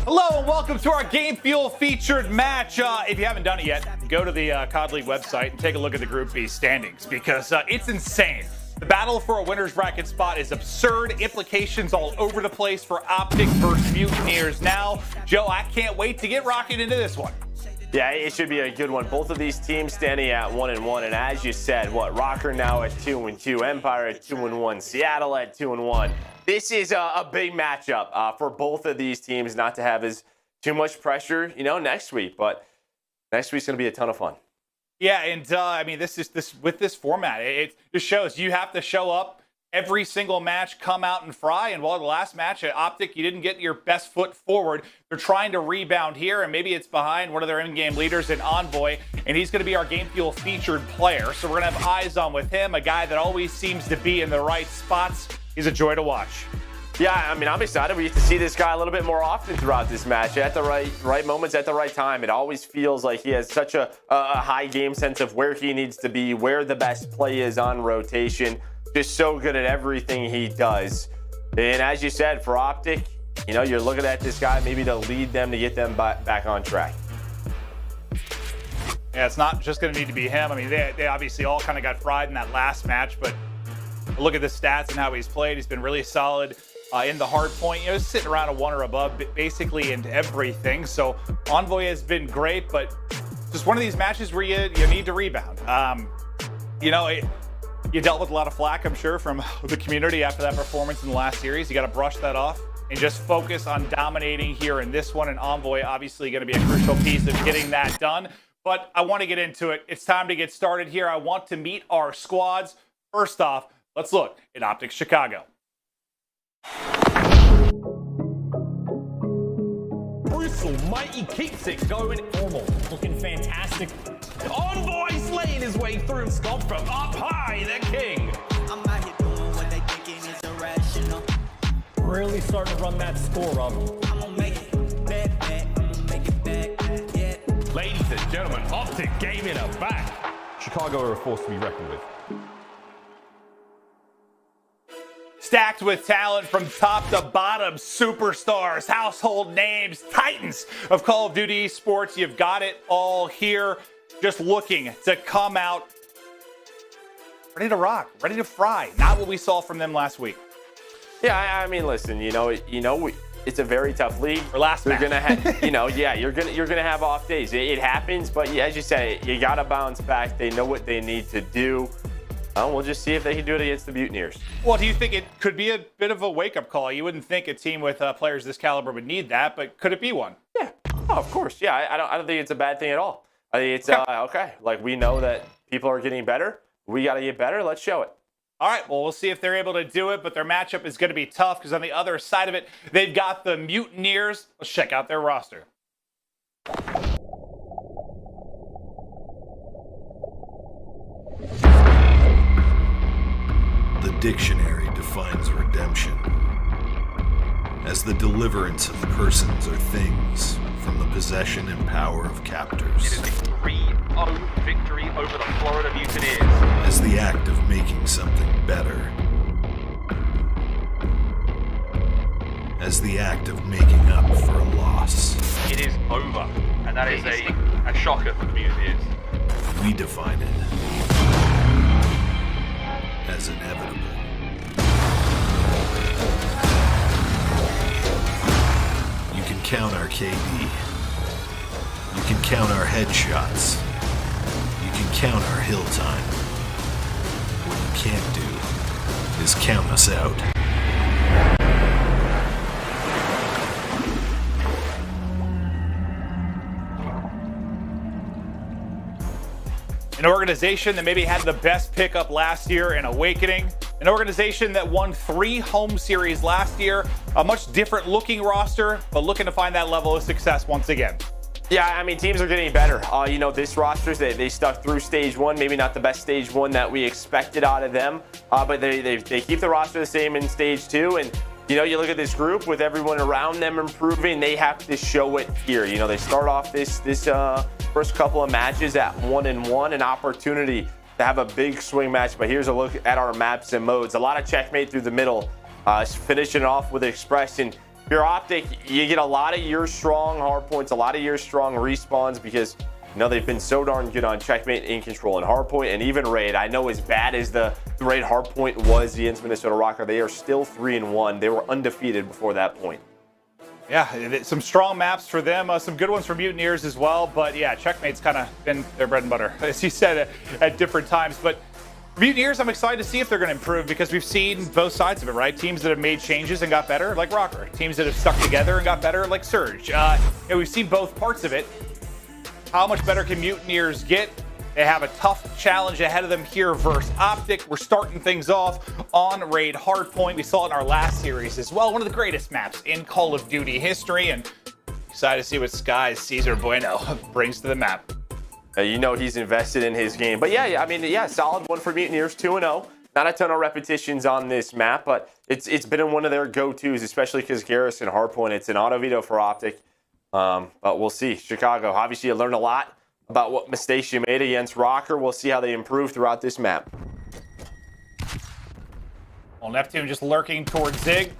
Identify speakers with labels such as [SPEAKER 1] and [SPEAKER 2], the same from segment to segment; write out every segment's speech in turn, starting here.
[SPEAKER 1] Hello and welcome to our Game Fuel featured match. If you haven't done it yet, go to the COD website and take a look at the Group B standings because it's insane. The battle for a winner's bracket spot is absurd. Implications all over the place for OpTic versus Mutineers now. Joe, I can't wait to get rocking into this one.
[SPEAKER 2] Yeah, it should be a good one. Both of these teams standing at 1-1, and as you said, Røkkr now at 2-2, Empire at 2-1, Seattle at 2-1. This is a big matchup for both of these teams, not to have as too much pressure, next week. But next week's going to be a ton of fun. Yeah, and I mean, this with this format, it just shows you have to show up every single match, come out and fry. And while the last match at OpTic, you didn't get your best foot forward. They're trying to rebound here, and maybe it's behind one of their in-game leaders in Envoy, and he's going to be our Game Fuel featured player. So we're going to have eyes on with him, a guy that always seems to be in the right spots. He's a joy to watch. Yeah, I mean, I'm excited. We get to see this guy a little bit more often throughout this match at the right moments, at the right time. It always feels like he has such a high game sense of where he needs to be, where the best play is on rotation. Just so good at everything he does. And as you said, for OpTic, you're looking at this guy maybe to lead them, to get them back on track.
[SPEAKER 1] Yeah, it's not just going to need to be him. I mean, they obviously all kind of got fried in that last match, but look at the stats and how he's played. He's been really solid in the hard point. Sitting around a 1 or above, basically in everything. So Envoy has been great, but just one of these matches where you need to rebound. You dealt with a lot of flack, I'm sure, from the community after that performance in the last series. You got to brush that off and just focus on dominating here in this one. And Envoy obviously going to be a crucial piece of getting that done. But I want to get into it. It's time to get started here. I want to meet our squads. First off, let's look at OpTic Chicago.
[SPEAKER 3] Brutal, mighty Crimsix going normal, looking fantastic. Envoy slaying his way through. Scump from up high, the king.
[SPEAKER 4] I'm out here doing what they thinking is irrational.
[SPEAKER 3] Really starting to run that score up.
[SPEAKER 4] I'm gonna make it back. I'm gonna make it back, yeah.
[SPEAKER 3] Ladies and gentlemen, OpTic gaming are back. Chicago are a force to be reckoned with.
[SPEAKER 1] Stacked with talent from top to bottom, superstars, household names, titans of Call of Duty esports. You've got it all here. Just looking to come out ready to rock, ready to fry. Not what we saw from them last week.
[SPEAKER 2] Yeah, I mean, listen, it's a very tough league.
[SPEAKER 1] Or last match.
[SPEAKER 2] You're gonna have, you're gonna have off days. It happens, but as you say, you gotta bounce back. They know what they need to do. We'll just see if they can do it against the Mutineers.
[SPEAKER 1] Well, do you think it could be a bit of a wake-up call? You wouldn't think a team with players this caliber would need that, but could it be one?
[SPEAKER 2] Yeah, of course. Yeah, I don't think it's a bad thing at all. I think it's okay. Like, we know that people are getting better. We got to get better. Let's show it.
[SPEAKER 1] All right, well, we'll see if they're able to do it, but their matchup is going to be tough because on the other side of it, they've got the Mutineers. Let's check out their roster.
[SPEAKER 5] The dictionary defines redemption as the deliverance of persons or things from the possession and power of captors.
[SPEAKER 6] It is a 3-0 victory over the Florida Mutineers.
[SPEAKER 5] As the act of making something better. As the act of making up for a loss.
[SPEAKER 6] It is over, and that is a shocker for the Mutineers.
[SPEAKER 5] We define it as inevitable. You can count our KD. You can count our headshots. You can count our hill time. What you can't do is count us out.
[SPEAKER 1] An organization that maybe had the best pickup last year in Awakening. An organization that won 3 home series last year. A much different looking roster, but looking to find that level of success once again.
[SPEAKER 2] Yeah, I mean, teams are getting better. This roster, they stuck through stage 1. Maybe not the best stage 1 that we expected out of them, but they keep the roster the same in stage 2. And you look at this group with everyone around them improving. They have to show it here. They start off this first couple of matches at 1-1, an opportunity to have a big swing match. But here's a look at our maps and modes. A lot of checkmate through the middle, finishing it off with Expression. If you're OpTic, you get a lot of year strong hard points, a lot of year strong respawns because you know they've been so darn good on checkmate, in control, and hardpoint, and even raid. I know as bad as the raid hardpoint was against Minnesota Røkkr, they are still 3-1. They were undefeated before that point.
[SPEAKER 1] Yeah, some strong maps for them, some good ones for Mutineers as well. But yeah, checkmate's kind of been their bread and butter, as you said, at different times. But Mutineers, I'm excited to see if they're going to improve because we've seen both sides of it, right? Teams that have made changes and got better, like Røkkr. Teams that have stuck together and got better, like Surge. We've seen both parts of it. How much better can Mutineers get? They have a tough challenge ahead of them here versus OpTic. We're starting things off on Raid Hardpoint. We saw it in our last series as well. One of the greatest maps in Call of Duty history. And excited to see what Sky's Cesar Bueno brings to the map.
[SPEAKER 2] You know he's invested in his game. But yeah, I mean, yeah, solid one for Mutineers, 2-0. Not a ton of repetitions on this map, but it's been one of their go-tos, especially because Garrison Hardpoint, it's an auto veto for OpTic. But we'll see. Chicago, obviously you learned a lot about what mistakes you made against Røkkr. We'll see how they improve throughout this map.
[SPEAKER 1] Well, Neptune just lurking towards Zig.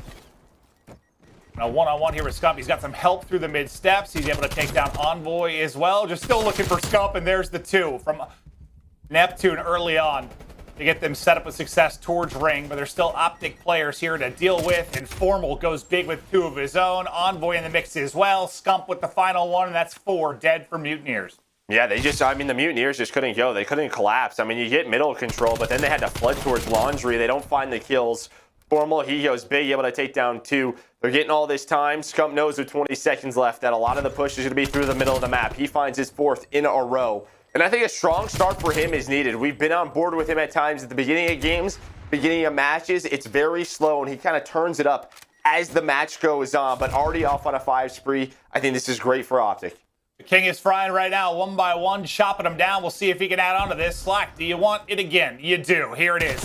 [SPEAKER 1] Now one-on-one here with Scump. He's got some help through the mid steps. He's able to take down Envoy as well. Just still looking for Scump, and there's the two from Neptune early on to get them set up with success towards ring, but there's still OpTic players here to deal with. Informal goes big with two of his own. Envoy in the mix as well. Scump with the final one, and that's 4 dead for Mutineers.
[SPEAKER 2] Yeah, the Mutineers just couldn't go. They couldn't collapse. I mean, you get middle control, but then they had to flood towards Laundry. They don't find the kills. Formal, he goes big, able to take down 2. They're getting all this time. Scump knows with 20 seconds left that a lot of the push is going to be through the middle of the map. He finds his 4th in a row. And I think a strong start for him is needed. We've been on board with him at times at the beginning of games, beginning of matches. It's very slow, and he kind of turns it up as the match goes on, but already off on a 5 spree. I think this is great for OpTic.
[SPEAKER 1] The King is frying right now, one by one, chopping them down. We'll see if he can add on to this. Slack, do you want it again? You do. Here it is.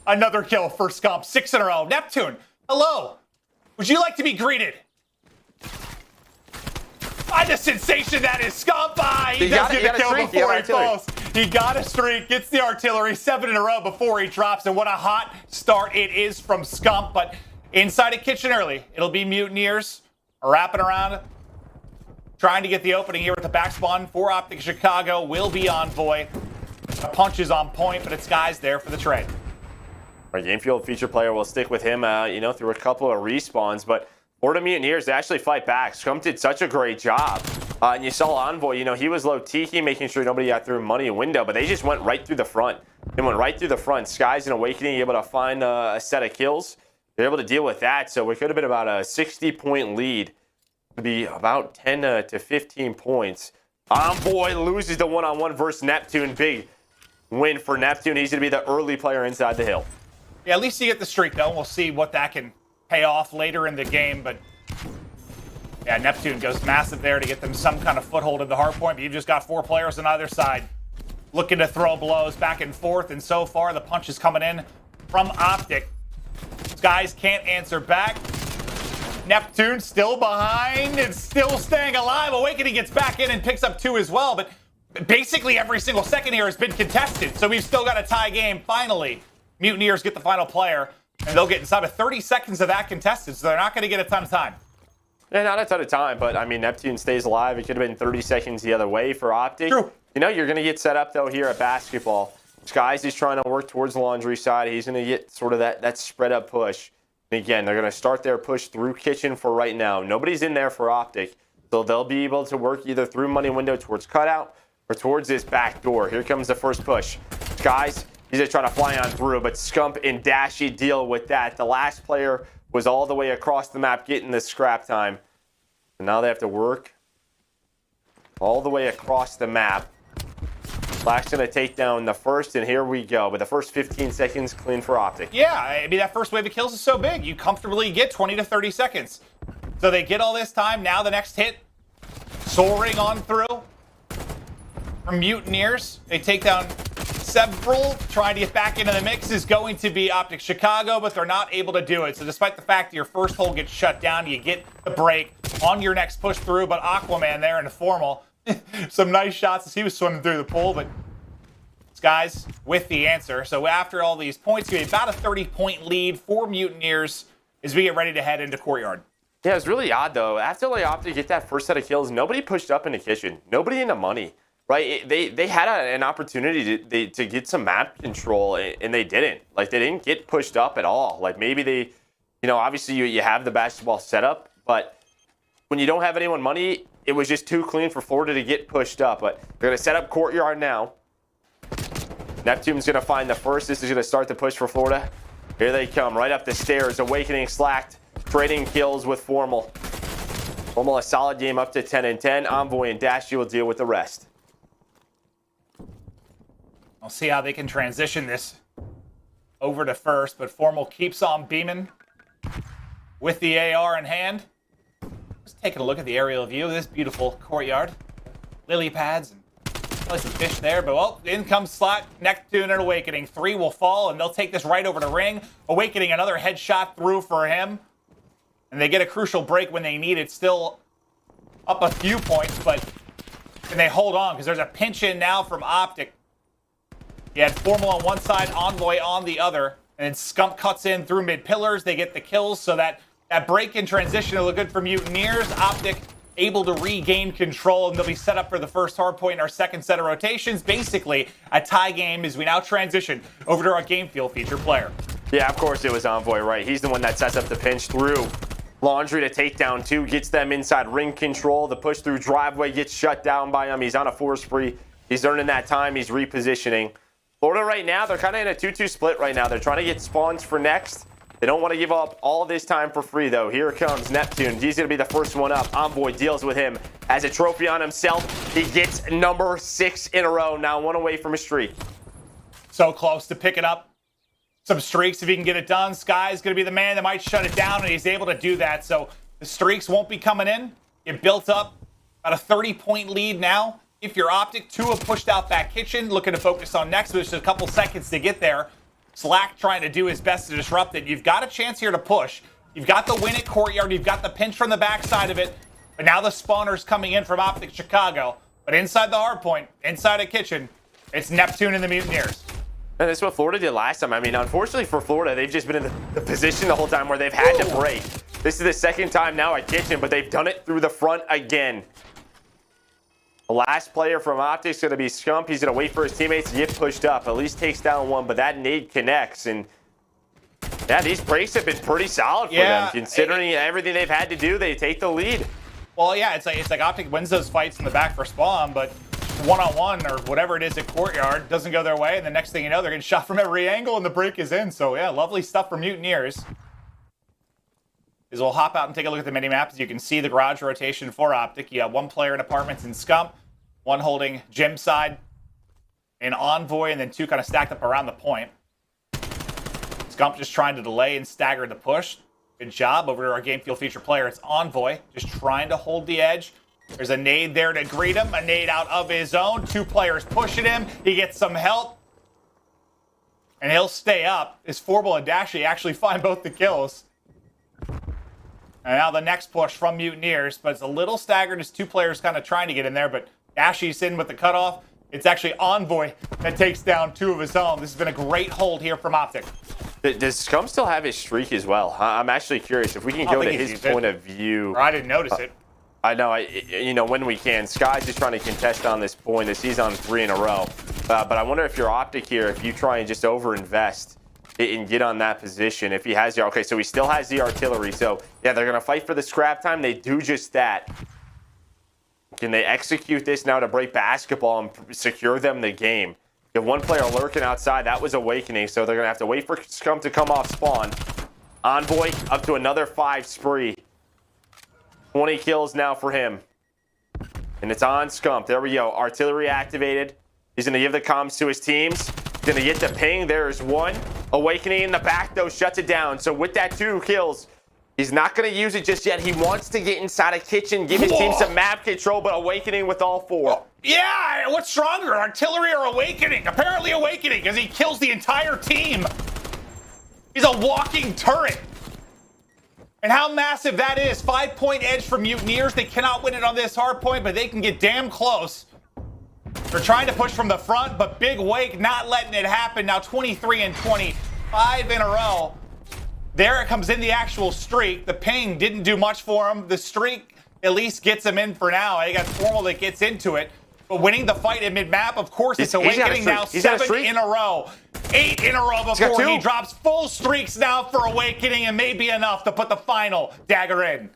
[SPEAKER 1] Another kill for Scump, 6 in a row. Neptune, hello. Would you like to be greeted? By the sensation that is Scump. He does get the kill before he falls. He got a streak, gets the artillery, 7 in a row before he drops. And what a hot start it is from Scump. But inside of Kitchen early, it'll be Mutineers wrapping around, trying to get the opening here with the back spawn for OpTic Chicago. Will be Envoy. The punch is on point, but it's guys there for the trade.
[SPEAKER 2] Our game field feature player will stick with him, through a couple of respawns. But for the Mutineers, they actually fight back. Scump did such a great job. And you saw Envoy, he was low tiki, making sure nobody got through money window, but they just went right through the front. They went right through the front. Sky's an Awakening, able to find a set of kills. They're able to deal with that, so it could have been about a 60-point lead. To be about 10 to 15 points. Envoy loses the one-on-one versus Neptune. Big win for Neptune. He's going to be the early player inside the hill.
[SPEAKER 1] Yeah, at least you get the streak, though. We'll see what that can pay off later in the game. But yeah, Neptune goes massive there to get them some kind of foothold in the hard point. But you've just got 4 players on either side looking to throw blows back and forth. And so far, the punch is coming in from OpTic. Guys can't answer back. Neptune still behind and still staying alive. Awakening gets back in and picks up 2 as well. But basically every single second here has been contested. So we've still got a tie game. Finally, Mutineers get the final player. And they'll get inside of 30 seconds of that contested. So they're not going to get a ton of time.
[SPEAKER 2] Yeah, not a ton of time. But, I mean, Neptune stays alive. It could have been 30 seconds the other way for OpTic.
[SPEAKER 1] True.
[SPEAKER 2] You're going to get set up, though, here at basketball. Skies is trying to work towards the Laundry side. He's going to get sort of that spread up push. And again, they're going to start their push through Kitchen for right now. Nobody's in there for OpTic, so they'll be able to work either through money window towards cutout or towards this back door. Here comes the first push. Guys, he's just trying to fly on through, but Scump and Dashy deal with that. The last player was all the way across the map getting the scrap time. And now they have to work all the way across the map. Black's going to take down the first, and here we go. But the first 15 seconds clean for OpTic.
[SPEAKER 1] Yeah, I mean, that first wave of kills is so big. You comfortably get 20 to 30 seconds. So they get all this time. Now the next hit, soaring on through from Mutineers. They take down several. Trying to get back into the mix is going to be OpTic Chicago, but they're not able to do it. So despite the fact that your first hole gets shut down, you get the break on your next push through. But Aquaman there in the formal. Some nice shots as he was swimming through the pool, but Skies with the answer. So after all these points, you have about a 30-point lead for Mutineers as we get ready to head into Courtyard.
[SPEAKER 2] Yeah, it was really odd, though. After OpTic get that first set of kills, nobody pushed up in the kitchen. Nobody in the money, right? They had an opportunity to get some map control, and they didn't. Like, they didn't get pushed up at all. Like, maybe they, you know, obviously you have the basketball setup, but when you don't have anyone money, it was just too clean for Florida to get pushed up. But they're going to set up courtyard now. Neptune's going to find the first. This is going to start the push for Florida. Here they come, right up the stairs. Awakening slacked. Trading kills with Formal. Formal a solid game up to 10 and 10. Envoy and Dashy will deal with the rest.
[SPEAKER 1] We'll see how they can transition this over to first, but Formal keeps on beaming with the AR in hand. Just taking a look at the aerial view of this beautiful courtyard. Lily pads and probably some fish there, but well, in comes Slot, Neptune and Awakening. 3 will fall, and they'll take this right over to Ring. Awakening, another headshot through for him. And they get a crucial break when they need it. Still up a few points, but can they hold on? Because there's a pinch in now from OpTic. You had Formal on one side, Envoy on the other. And then Scump cuts in through mid-pillars. They get the kills, so that break in transition will look good for Mutineers. OpTic able to regain control, and they'll be set up for the first hard point in our second set of rotations. Basically, a tie game as we now transition over to our game field feature player.
[SPEAKER 2] Yeah, of course it was Envoy, right? He's the one that sets up the pinch through. Laundry to take down 2, gets them inside ring control. The push through driveway gets shut down by him. He's on a 4 spree. He's earning that time. He's repositioning. Florida right now, they're kind of in a 2-2 split right now. They're trying to get spawns for next. They don't want to give up all this time for free, though. Here comes Neptune. He's going to be the first one up. Envoy deals with him. Has a trophy on himself. He gets number 6 in a row. Now 1 away from a streak.
[SPEAKER 1] So close to picking up some streaks if he can get it done. Sky's going to be the man that might shut it down, and he's able to do that. So the streaks won't be coming in. It built up about a 30-point lead now. If you're OpTic, 2 have pushed out that kitchen, looking to focus on next. There's just a couple seconds to get there. Slack trying to do his best to disrupt it. You've got a chance here to push. You've got the win at courtyard. You've got the pinch from the backside of it. But now the spawners coming in from OpTic Chicago. But inside the hard point, inside a kitchen, it's Neptune and the Mutineers.
[SPEAKER 2] And that's what Florida did last time. I mean, unfortunately for Florida, they've just been in the position the whole time where they've had to break. This is the second time now at kitchen, but they've done it through the front again. The last player from OpTic is going to be Scump. He's going to wait for his teammates to get pushed up. At least takes down 1, but that nade connects. And yeah, these breaks have been pretty solid for them. Considering everything they've had to do, they take the lead.
[SPEAKER 1] Well, yeah, it's like OpTic wins those fights in the back for spawn, but one-on-one or whatever it is at courtyard doesn't go their way, and the next thing you know, they're getting shot from every angle, and the break is in. So yeah, lovely stuff for Mutineers. As we'll hop out and take a look at the mini-map. As you can see, the garage rotation for OpTic. You have 1 player in apartments in Scump, 1 holding gym side, an Envoy, and then 2 kind of stacked up around the point. Scump just trying to delay and stagger the push. Good job over to our game field feature player. It's Envoy, just trying to hold the edge. There's a nade there to greet him, a nade out of his own. 2 players pushing him. He gets some help, and he'll stay up. As Formal and Dashy actually find both the kills. And now the next push from Mutineers, but it's a little staggered as 2 players kind of trying to get in there, but Dashy's in with the cutoff. It's actually Envoy that takes down 2 of his own. This has been a great hold here from OpTic.
[SPEAKER 2] Does Scump still have his streak as well? I'm actually curious if we can go to his point of view.
[SPEAKER 1] Or I didn't notice it.
[SPEAKER 2] I know, you know, when we can. Sky's just trying to contest on this point as he's on 3 in a row. But I wonder if you're OpTic here, if you try and just over-invest and get on that position. If he has the... Okay, so he still has the artillery. So, yeah, they're going to fight for the scrap time. They do just that. Can they execute this now to break basketball and secure them the game? You have 1 player lurking outside. That was Awakening, so they're going to have to wait for Scump to come off spawn. Envoy up to another 5 spree. 20 kills now for him. And it's on Scump. There we go. Artillery activated. He's going to give the comms to his teams. Going to get the ping. There's 1. Awakening in the back, though, shuts it down. So with that 2 kills, he's not going to use it just yet. He wants to get inside a kitchen, give his team some map control, but Awakening with all 4.
[SPEAKER 1] Yeah, what's stronger, Artillery or Awakening? Apparently Awakening, because he kills the entire team. He's a walking turret. And how massive that is. 5-point edge for Mutineers. They cannot win it on this hard point, but they can get damn close. They're trying to push from the front, but Big Wake not letting it happen. Now 23 and 20, 5 in a row. There it comes in the actual streak. The ping didn't do much for him. The streak at least gets him in for now. He got Formal that gets into it. But winning the fight in mid-map, of course, it's Awakening now 7 in a row. 8 in a row before he drops full streaks now for Awakening, and maybe enough to put the final dagger in.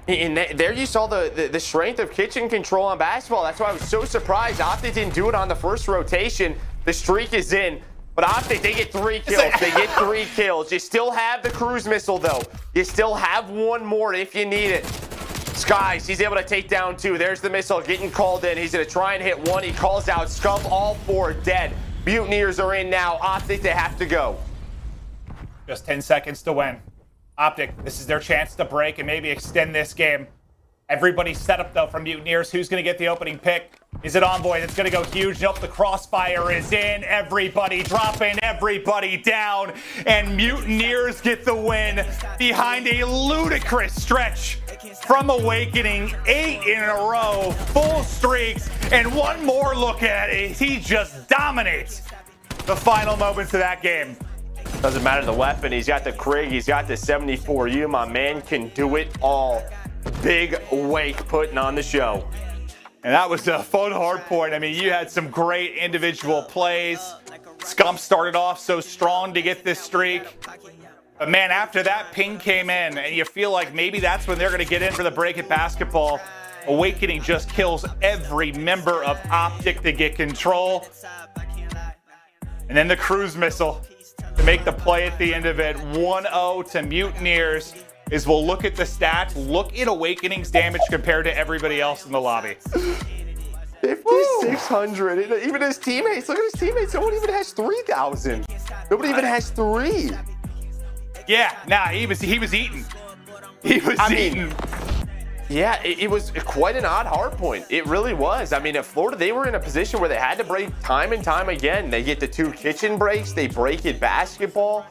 [SPEAKER 2] And there you saw the strength of kitchen control on basketball. That's why I was so surprised OpTic didn't do it on the first rotation. The streak is in, but OpTic, they get 3 kills. They get 3 kills. You still have the cruise missile, though. You still have one more if you need it. Skies, he's able to take down 2. There's the missile getting called in. He's going to try and hit 1. He calls out Scump. All 4 dead. Mutineers are in now. OpTic, they have to go.
[SPEAKER 1] Just 10 seconds to win. OpTic, this is their chance to break and maybe extend this game. Everybody's set up, though, from Mutineers. Who's going to get the opening pick? Is it Envoy that's going to go huge? Nope, the crossfire is in. Everybody dropping, everybody down. And Mutineers get the win behind a ludicrous stretch from Awakening. 8 in a row, full streaks. And one more look at it. He just dominates the final moments of that game.
[SPEAKER 2] Doesn't matter the weapon. He's got the Krig. He's got the 74U. My man can do it all. Big Wake putting on the show.
[SPEAKER 1] And that was a fun hard point. I mean, you had some great individual plays. Scump started off so strong to get this streak. But man, after that ping came in, and you feel like maybe that's when they're going to get in for the break at basketball. Awakening just kills every member of OpTic to get control. And then the cruise missile to make the play at the end of it. 1-0 to Mutineers. Is we'll look at the stats, look at Awakening's damage compared to everybody else in the lobby.
[SPEAKER 2] 5,600. Even his teammates, look at his teammates. No one even has 3,000. Nobody even has 3.
[SPEAKER 1] Yeah, nah, he was eating. He was eating.
[SPEAKER 2] Yeah, it was quite an odd hard point. It really was. I mean, at Florida, they were in a position where they had to break time and time again. They get the 2 kitchen breaks. They break it basketball.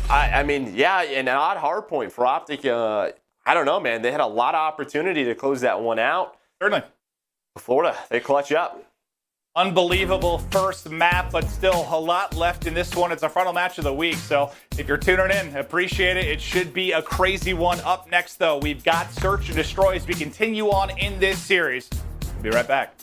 [SPEAKER 2] I mean, yeah, an odd hard point for OpTic. I don't know, man. They had a lot of opportunity to close that one out.
[SPEAKER 1] Certainly.
[SPEAKER 2] Florida, they clutch up.
[SPEAKER 1] Unbelievable first map, but still a lot left in this one. It's our final match of the week, so if you're tuning in, appreciate it. It should be a crazy one. Up next, though, we've got Search and Destroy as we continue on in this series. We'll be right back.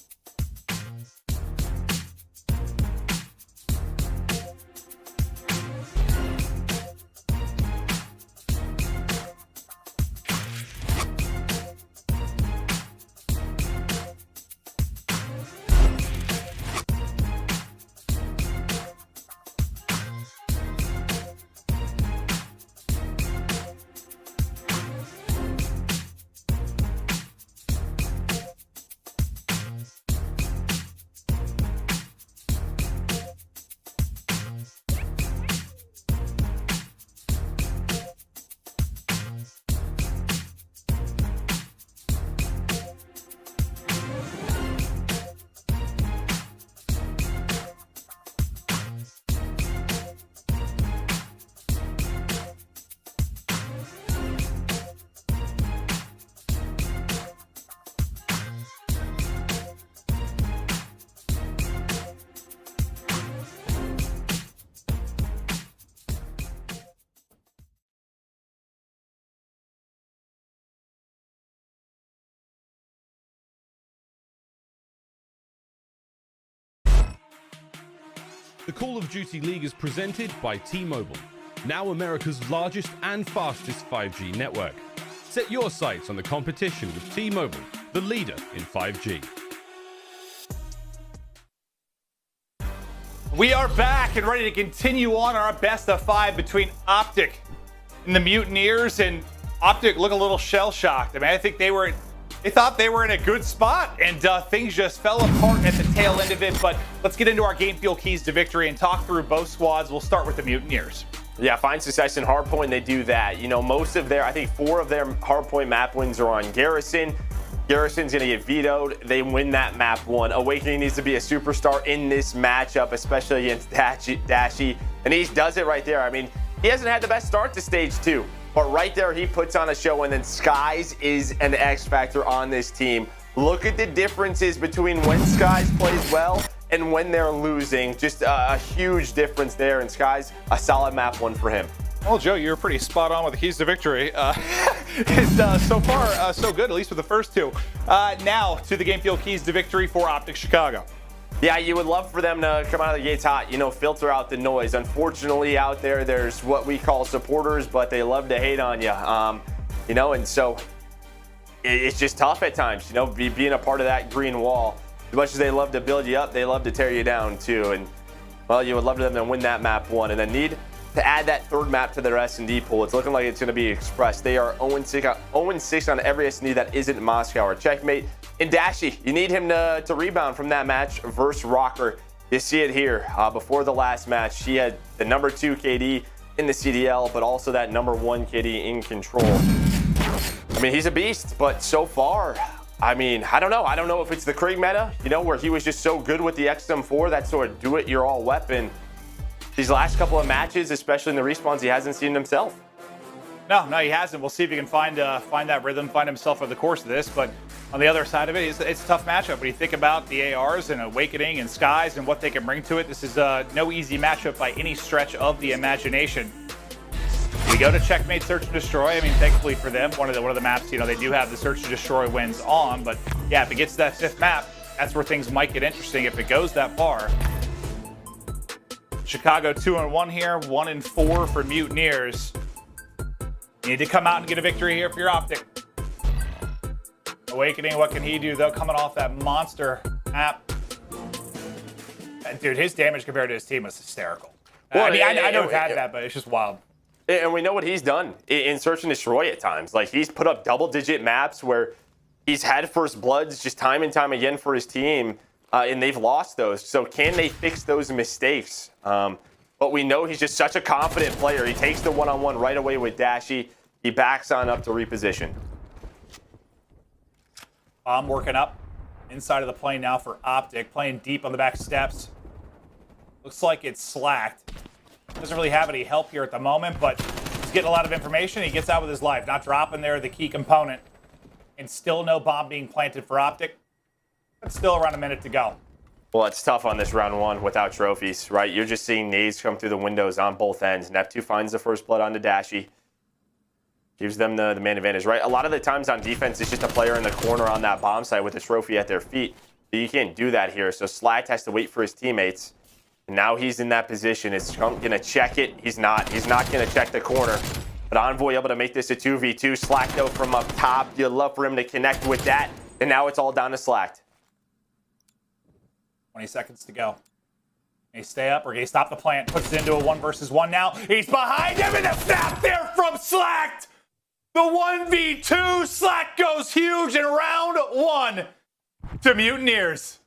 [SPEAKER 3] The Call of Duty League is presented by T-Mobile, now America's largest and fastest 5G network. Set your sights on the competition with T-Mobile, the leader in 5G.
[SPEAKER 1] We are back and ready to continue on our best of 5 between OpTic and the Mutineers, and OpTic look a little shell-shocked. I mean, I think they thought they were in a good spot, and things just fell apart at the tail end of it. But let's get into our game fuel keys to victory and talk through both squads. We'll start with the Mutineers.
[SPEAKER 2] Yeah, find success in hardpoint. They do that. You know, most of their, I think 4 of their hardpoint map wins are on Garrison. Garrison's going to get vetoed. They win that map 1. Awakening needs to be a superstar in this matchup, especially against Dashy. And he does it right there. I mean, he hasn't had the best start to stage 2. But right there, he puts on a show, and then Skies is an X factor on this team. Look at the differences between when Skies plays well and when they're losing. Just a huge difference there, and Skies, a solid map 1 for him.
[SPEAKER 1] Well, Joe, you were pretty spot on with the keys to victory. So far, so good, at least with the first two. Now to the game field keys to victory for OpTic Chicago.
[SPEAKER 2] Yeah, you would love for them to come out of the gates hot, you know, filter out the noise. Unfortunately, out there's what we call supporters, but they love to hate on you. You know, and so it's just tough at times, you know, being a part of that green wall. As much as they love to build you up, they love to tear you down too. And, well, you would love them to win that map 1 and then need to add that third map to their S&D pool. It's looking like it's going to be Express. They are 0-6 on every S&D that isn't Moscow or Checkmate. And Dashy, you need him to rebound from that match versus Røkkr. You see it here. Before the last match, he had the number 2 KD in the CDL, but also that number 1 KD in control. I mean, he's a beast, but so far, I mean, I don't know. I don't know if it's the Krieg meta, you know, where he was just so good with the XM4, that sort of do-it-your-all weapon. These last couple of matches, especially in the respawns, he hasn't seen himself.
[SPEAKER 1] No, he hasn't. We'll see if he can find that rhythm, find himself over the course of this. But on the other side of it, it's a tough matchup. When you think about the ARs and Awakening and Skies and what they can bring to it, this is no easy matchup by any stretch of the imagination. We go to Checkmate Search and Destroy. I mean, thankfully for them, one of the maps, you know, they do have the Search and Destroy wins on. But yeah, if it gets to that 5th map, that's where things might get interesting if it goes that far. Chicago 2-1 here, 1-4 for Mutineers. You need to come out and get a victory here for your OpTic. Awakening, what can he do though? Coming off that monster map. Dude, his damage compared to his team was hysterical.
[SPEAKER 2] Well,
[SPEAKER 1] I mean, I know we've had that, but it's just wild.
[SPEAKER 2] And we know what he's done in Search and Destroy at times. Like, he's put up double-digit maps where he's had first bloods just time and time again for his team, and they've lost those. So can they fix those mistakes? But we know he's just such a confident player. He takes the one-on-one right away with Dashy. He backs on up to reposition.
[SPEAKER 1] I'm working up inside of the plane now for OpTic, playing deep on the back steps. Looks like it's slacked. Doesn't really have any help here at the moment, but he's getting a lot of information. He gets out with his life, not dropping there the key component. And still no bomb being planted for OpTic. But still around a minute to go.
[SPEAKER 2] Well, it's tough on this round 1 without trophies, right? You're just seeing nades come through the windows on both ends. Nep2 finds the first blood onto Dashy. Gives them the man advantage, right? A lot of the times on defense, it's just a player in the corner on that bomb site with a trophy at their feet. But you can't do that here. So Slack has to wait for his teammates. And now he's in that position. Is Scump going to check it? He's not. He's not going to check the corner. But Envoy able to make this a 2v2. Slack, though, from up top. You'd love for him to connect with that. And now it's all down to Slack.
[SPEAKER 1] 20 seconds to go. Can he stay up or can he stop the plant? Puts it into a 1 versus 1 now. He's behind him and a snap there from Slack. The 1v2. Slack goes huge in round 1 to Mutineers.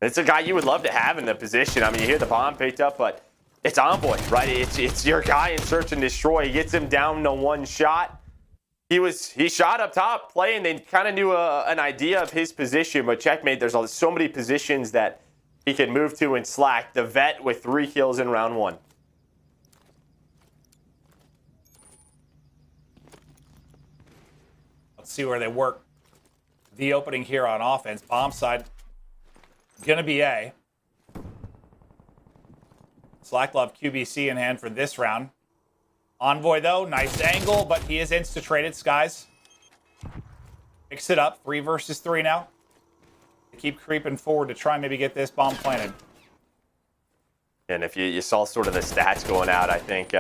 [SPEAKER 2] It's a guy you would love to have in the position. I mean, you hear the bomb picked up, but it's Envoy, right? It's your guy in Search and Destroy. He gets him down to 1 shot. He shot up top playing. They kind of knew an idea of his position, but Checkmate, there's so many positions that he can move to in Slack. The vet with 3 kills in round 1.
[SPEAKER 1] Let's see where they work. The opening here on offense. Bomb side. Gonna be A. Slack love QBC in hand for this round. Envoy, though, nice angle, but he is insta-traded. Skies picks it up. 3 versus 3 now. They keep creeping forward to try and maybe get this bomb planted.
[SPEAKER 2] And if you saw sort of the stats going out, I think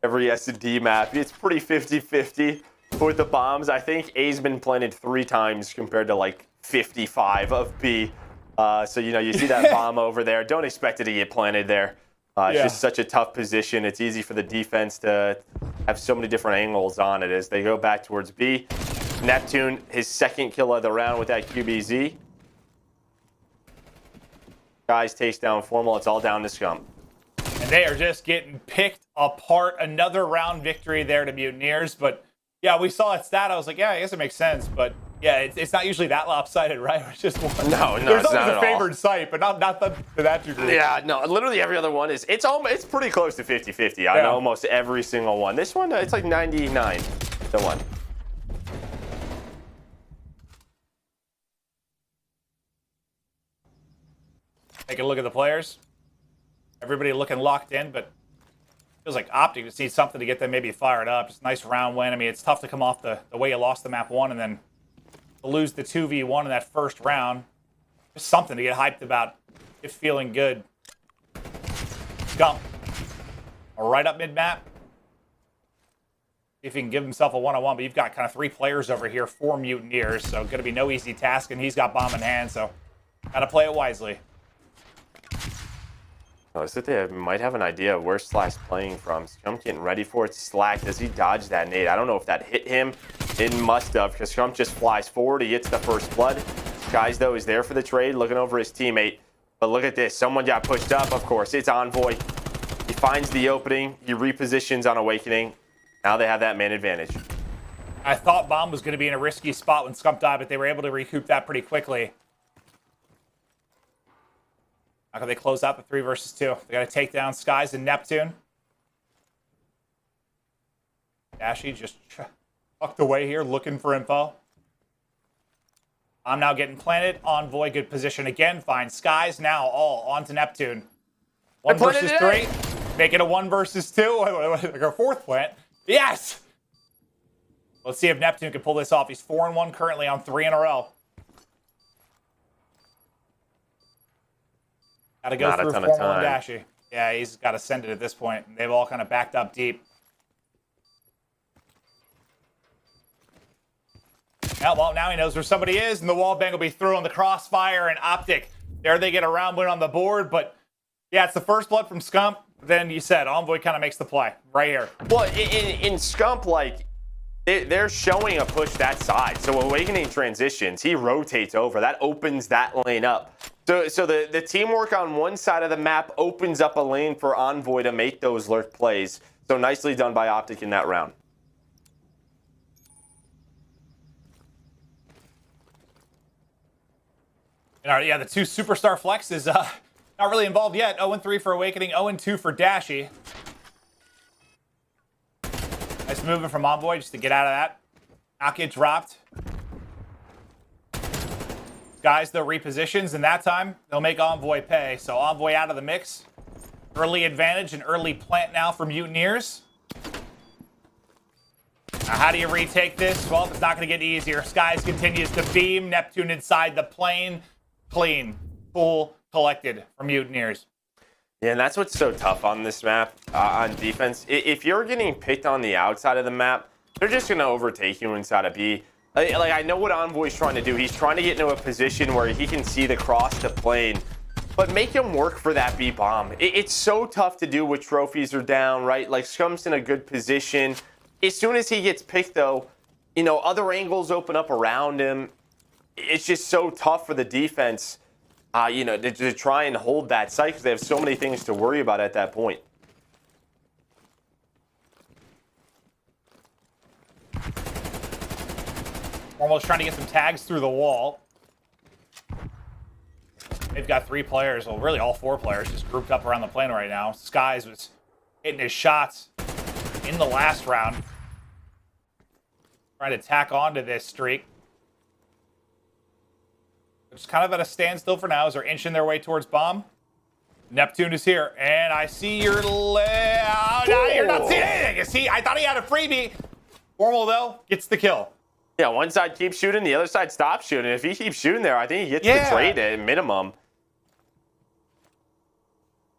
[SPEAKER 2] every S&D map, it's pretty 50-50 with the bombs. I think A's been planted 3 times compared to like 55 of B. So, you know, you see that bomb over there. Don't expect it to get planted there. It's just such a tough position. It's easy for the defense to have so many different angles on it as they go back towards B. Neptune, his 2nd kill of the round with that QBZ. Guys takes down Formal. It's all down to Scump.
[SPEAKER 1] And they are just getting picked apart. Another round victory there to Mutineers. But, yeah, we saw that stat. I was like, yeah, I guess it makes sense. But, yeah, it's not usually that lopsided, right? It's just one.
[SPEAKER 2] No,
[SPEAKER 1] There's
[SPEAKER 2] it's
[SPEAKER 1] always
[SPEAKER 2] not
[SPEAKER 1] a
[SPEAKER 2] at
[SPEAKER 1] favored site, but not to that degree.
[SPEAKER 2] Yeah, no, literally every other one is, it's pretty close to 50-50 on almost every single one. This one, it's like 99 to 1.
[SPEAKER 1] Take a look at the players. Everybody looking locked in, but Feels like OpTic just needs something to get them maybe fired up. Just a nice round win. I mean, it's tough to come off the way you lost the map 1 and then lose the 2v1 in that first round. Just something to get hyped about. If feeling good. Scump. Right up mid-map. See if he can give himself a one-on-one, but you've got kind of 3 players over here, 4 Mutineers, so going to be no easy task, and he's got bomb in hand, so got to play it wisely.
[SPEAKER 2] Oh, looks like they might have an idea of where Slack's playing from. Scump getting ready for it. Slack, does he dodge that nade? I don't know if that hit him. It must have, because Scump just flies forward. He hits the first blood. Skies, though, is there for the trade, looking over his teammate. But look at this. Someone got pushed up, of course. It's Envoy. He finds the opening. He repositions on Awakening. Now they have that man advantage.
[SPEAKER 1] I thought bomb was going to be in a risky spot when Scump died, but they were able to recoup that pretty quickly. How can they close out the 3 versus 2? They got to take down Skies and Neptune. Dashy just tucked away here, looking for info. I'm now getting planted. Envoy, good position again. Finds Skies. Now all onto Neptune. 1 versus 3. Make it a 1 versus 2. Like our 4th plant. Yes! Let's see if Neptune can pull this off. He's 4-1 currently on 3 in a row. Got to go through Formal and Dashy. Yeah, he's got to send it at this point. They've all kind of backed up deep. Yeah, well, now he knows where somebody is, and the wall bang will be through on the crossfire and OpTic. There they get a round win on the board, but yeah, it's the first blood from Scump. Then you said Envoy kind of makes the play right here.
[SPEAKER 2] Well, in Scump, like, they're showing a push that side. So Awakening transitions, he rotates over. That opens that lane up. So the teamwork on one side of the map opens up a lane for Envoy to make those lurk plays. So nicely done by OpTic in that round.
[SPEAKER 1] Yeah, the 2 superstar flexes not really involved yet. 0-3 for Awakening, 0-2 for Dashy. Nice movement from Envoy just to get out of that. Not get dropped. Guys, though, repositions, and that time they'll make Envoy pay. So Envoy out of the mix. Early advantage and early plant now for Mutineers. Now, how do you retake this? Well, it's not going to get easier. Skies continues to beam. Neptune inside the plane. Clean. Full collected from Mutineers.
[SPEAKER 2] Yeah, and that's what's so tough on this map, on defense. If you're getting picked on the outside of the map, they're just going to overtake you inside of B. Like, I know what Envoy's trying to do. He's trying to get into a position where he can see the cross to plane, but make him work for that B bomb. It's so tough to do when trophies are down, right? Like, Scump's in a good position. As soon as he gets picked, though, you know, other angles open up around him. It's just so tough for the defense, you know, to try and hold that site because they have so many things to worry about at that point.
[SPEAKER 1] Almost trying to get some tags through the wall. They've got 3 players, well, really all 4 players just grouped up around the plane right now. Skies was hitting his shots in the last round. Trying to tack onto this streak. Just kind of at a standstill for now as they're inching their way towards bomb. Neptune is here, and I see your now you're not seeing anything. You see, I thought he had a freebie. Formal, though, gets the kill.
[SPEAKER 2] Yeah, one side keeps shooting, the other side stops shooting. If he keeps shooting there, I think he gets the trade at minimum.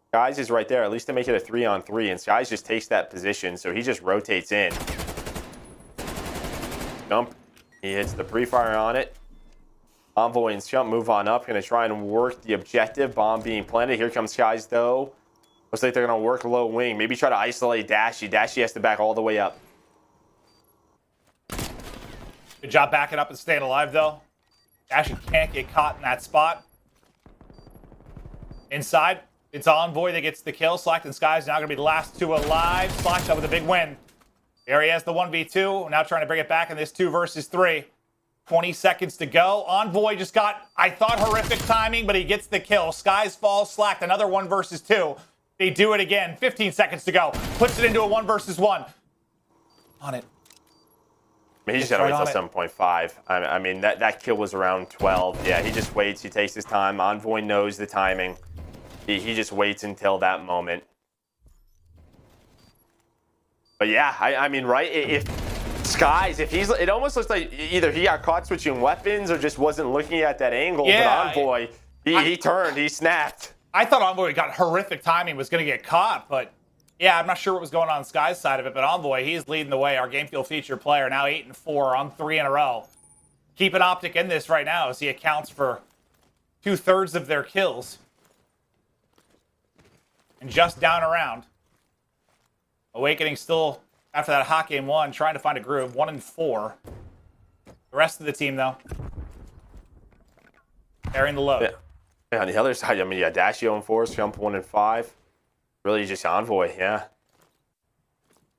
[SPEAKER 2] Skies is right there, at least to make it a 3-on-3, and Skies just takes that position, so he just rotates in. Jump. He hits the pre-fire on it. Envoy and Scump move on up. Going to try and work the objective. Bomb being planted. Here comes Skies, though. Looks like they're going to work low wing. Maybe try to isolate Dashy. Dashy has to back all the way up.
[SPEAKER 1] Good job backing up and staying alive, though. Dashy can't get caught in that spot. Inside, it's Envoy that gets the kill. Slack and Skies now going to be the last 2 alive. Slack with a big win. There he has the 1v2. Now trying to bring it back in this 2 versus 3. 20 seconds to go. Envoy just got, I thought, horrific timing, but he gets the kill. Skies falls, Slack, another 1 versus 2. They do it again. 15 seconds to go. Puts it into a 1 versus 1. On it.
[SPEAKER 2] I mean, he just got to wait till 7.5. I mean, that kill was around 12. Yeah, he just waits. He takes his time. Envoy knows the timing. He just waits until that moment. But yeah, I mean, right? If Skies, if he's, it almost looks like either he got caught switching weapons or just wasn't looking at that angle.
[SPEAKER 1] Yeah,
[SPEAKER 2] but Envoy, he turned, he snapped.
[SPEAKER 1] I thought Envoy got horrific timing, was going to get caught, but yeah, I'm not sure what was going on Sky's side of it, but Envoy, he's leading the way. Our game field feature player, now 8-4 on 3 in a row. Keeping OpTic in this right now as he accounts for 2/3 of their kills. And just down around. Awakening still, after that hot game 1, trying to find a groove. 1-4. The rest of the team, though, carrying the load.
[SPEAKER 2] Yeah, on the other side, I mean, yeah, Dashy 0-4, Scump 1-5. Really just Envoy, yeah.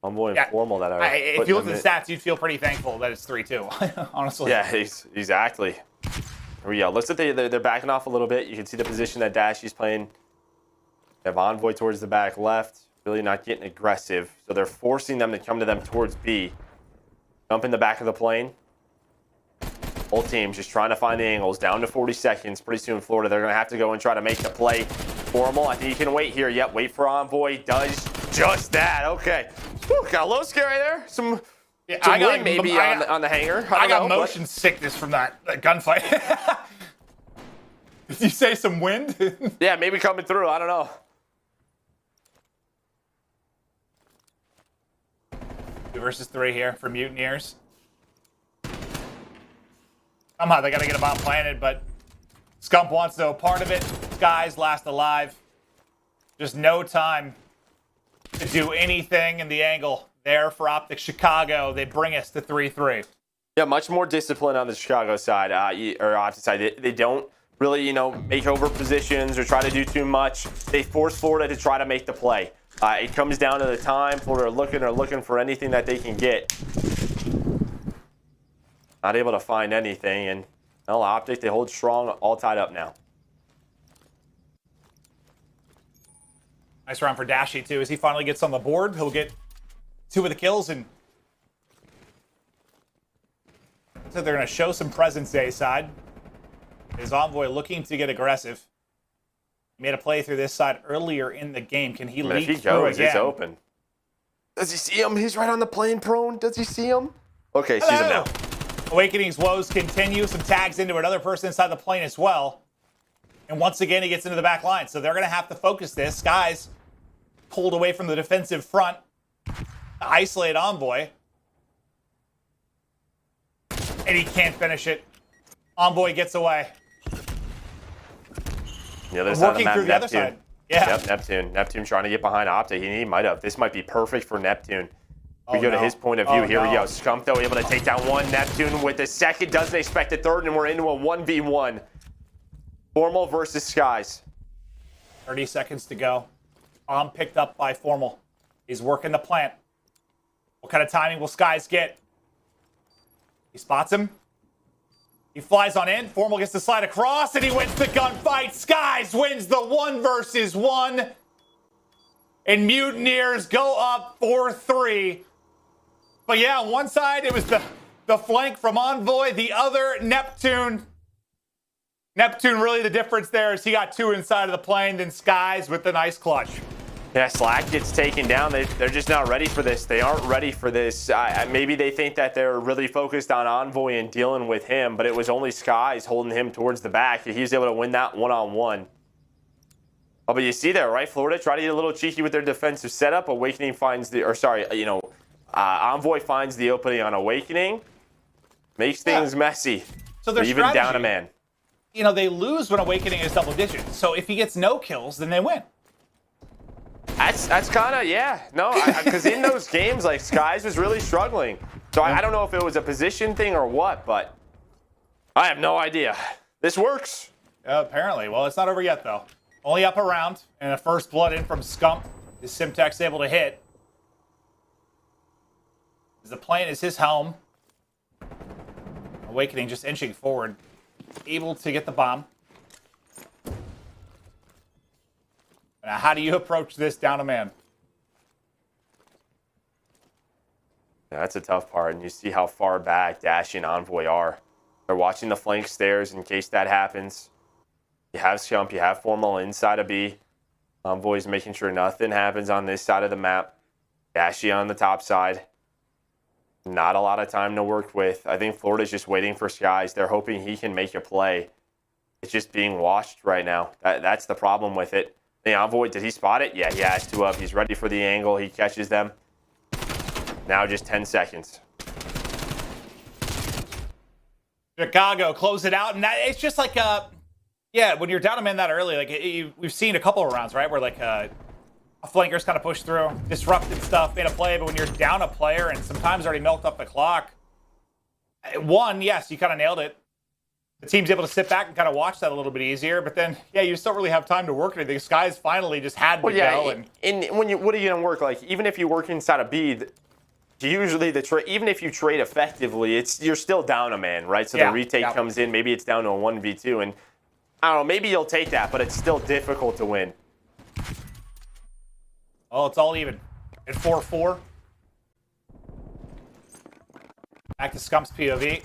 [SPEAKER 2] Envoy and Formal that are.
[SPEAKER 1] If you look at the stats, you'd feel pretty thankful that it's 3-2, honestly.
[SPEAKER 2] Yeah, exactly. Here we go. Looks like they're backing off a little bit. You can see the position that Dashy's playing. They have Envoy towards the back left. Really not getting aggressive. So they're forcing them to come to them towards B. Jump in the back of the plane. Whole team's just trying to find the angles. Down to 40 seconds. Pretty soon, Florida, they're going to have to go and try to make the play. Formal, I think you can wait here. Yep, wait for Envoy. Does just that. Okay. Whew, got a little scary there. Some wind maybe on the hanger.
[SPEAKER 1] I got motion sickness from that gunfight. Did you say some wind?
[SPEAKER 2] Yeah, maybe coming through. I don't know.
[SPEAKER 1] Two versus 3 here for Mutineers. Somehow they got to get a bomb planted, but Scump wants no part of it. Skies last alive. Just no time to do anything in the angle there for OpTic Chicago. They bring us to 3-3.
[SPEAKER 2] Yeah, much more discipline on the Chicago side, or opposite side. They don't really, you know, make over positions or try to do too much. They force Florida to try to make the play. It comes down to the time. Florida are looking for anything that they can get. Not able to find anything, and well, OpTic, they hold strong, all tied up now.
[SPEAKER 1] Nice round for Dashy, too. As he finally gets on the board, he'll get 2 of the kills, and so they're going to show some presence A side. Is Envoy looking to get aggressive? He made a play through this side earlier in the game. Can he leak through again?
[SPEAKER 2] It's open. Does he see him? He's right on the plane prone. Does he see him? Okay, sees him now.
[SPEAKER 1] Awakening's woes continue. Some tags into another person inside the plane as well. And once again, he gets into the back line. So they're going to have to focus this. Skies pulled away from the defensive front to isolate Envoy. And he can't finish it. Envoy gets away.
[SPEAKER 2] The other side of the map,
[SPEAKER 1] through the other side. Yeah.
[SPEAKER 2] Yep, Neptune trying to get behind OpTic. He might have. This might be perfect for Neptune. We go to his point of view. Here we go. Scump, though, able to take down 1. Neptune with the second. Doesn't expect a third, and we're into a 1v1. Formal versus Skies.
[SPEAKER 1] 30 seconds to go. Picked up by Formal. He's working the plant. What kind of timing will Skies get? He spots him. He flies on in. Formal gets to slide across, and he wins the gunfight. Skies wins the 1 versus 1. And Mutineers go up 4-3. But yeah, on one side, it was the flank from Envoy. The other, Neptune. Neptune, really the difference there is he got 2 inside of the plane, then Skies with the nice clutch.
[SPEAKER 2] Yeah, Slack gets taken down. They're just not ready for this. They aren't ready for this. Maybe they think that they're really focused on Envoy and dealing with him, but it was only Skies holding him towards the back. He was able to win that one-on-one. Oh, but you see there, right? Florida try to get a little cheeky with their defensive setup. Awakening finds the, or sorry, Envoy finds the opening on Awakening. Makes things messy.
[SPEAKER 1] So they're
[SPEAKER 2] even down a man.
[SPEAKER 1] You know, they lose when Awakening is double digits. So if he gets no kills, then they win.
[SPEAKER 2] That's kind of, yeah. No, because in those games, like, Skies was really struggling. So I don't know if it was a position thing or what, but I have no idea. This works.
[SPEAKER 1] Apparently. Well, it's not over yet, though. Only up a round, and a first blood in from Scump. Is Simtech's able to hit? The plane is his home. Awakening just inching forward. Able to get the bomb. Now, how do you approach this down a man?
[SPEAKER 2] Yeah, that's a tough part, and you see how far back Dashy and Envoy are. They're watching the flank stairs in case that happens. You have Scump, you have Formal inside of B. Envoy's making sure nothing happens on this side of the map. Dashy on the top side. Not a lot of time to work with. I think Florida's just waiting for Skies. They're hoping he can make a play. It's just being washed right now. That's the problem with it. The Envoy, did he spot it? Yeah, he has to have. He's ready for the angle. He catches them. Now just 10 seconds.
[SPEAKER 1] Chicago close it out, and it's just like yeah, when you're down a man that early, like we've seen a couple of rounds, right, where like a flanker's kind of pushed through, disrupted stuff, made a play, but when you're down a player and sometimes already milked up the clock, one, yes, you kind of nailed it. The team's able to sit back and kind of watch that a little bit easier, but then, yeah, you just don't really have time to work anything. Skies finally just had to go.
[SPEAKER 2] And when what are you going to work? Like, even if you work inside a B, usually even if you trade effectively, you're still down a man, right? So the retake comes in, maybe it's down to a 1v2, and I don't know, maybe you'll take that, but it's still difficult to win.
[SPEAKER 1] Oh, it's all even. At 4-4. Back to Scump's POV.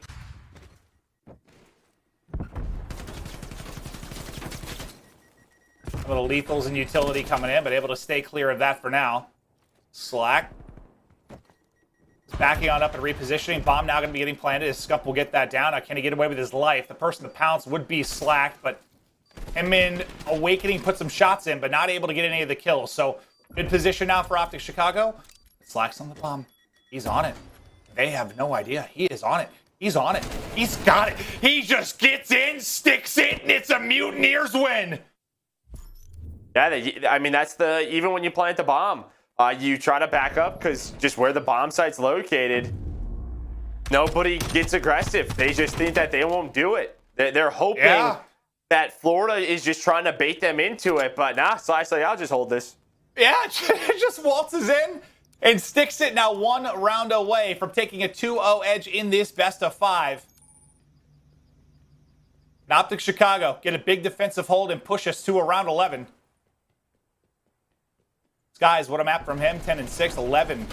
[SPEAKER 1] A little lethals and utility coming in, but able to stay clear of that for now. Slack. Backing on up and repositioning. Bomb now going to be getting planted as Scump will get that down. Now, can he get away with his life? The person to pounce would be Slack, but him in Awakening put some shots in, but not able to get any of the kills. So, good position now for OpTic Chicago. Slack's on the bomb. He's on it. They have no idea. He is on it. He's on it. He's got it. He just gets in, sticks it, and it's a Mutineers win.
[SPEAKER 2] Yeah, I mean, that's even when you plant the bomb, you try to back up because just where the bomb site's located, nobody gets aggressive. They just think that they won't do it. They're hoping that Florida is just trying to bait them into it, but nah, Slack's like, I'll just hold this.
[SPEAKER 1] Yeah, it just waltzes in and sticks it, now one round away from taking a 2-0 edge in this best of 5. OpTic Chicago get a big defensive hold and push us to around 11. Skies, what a map from him. 10-6,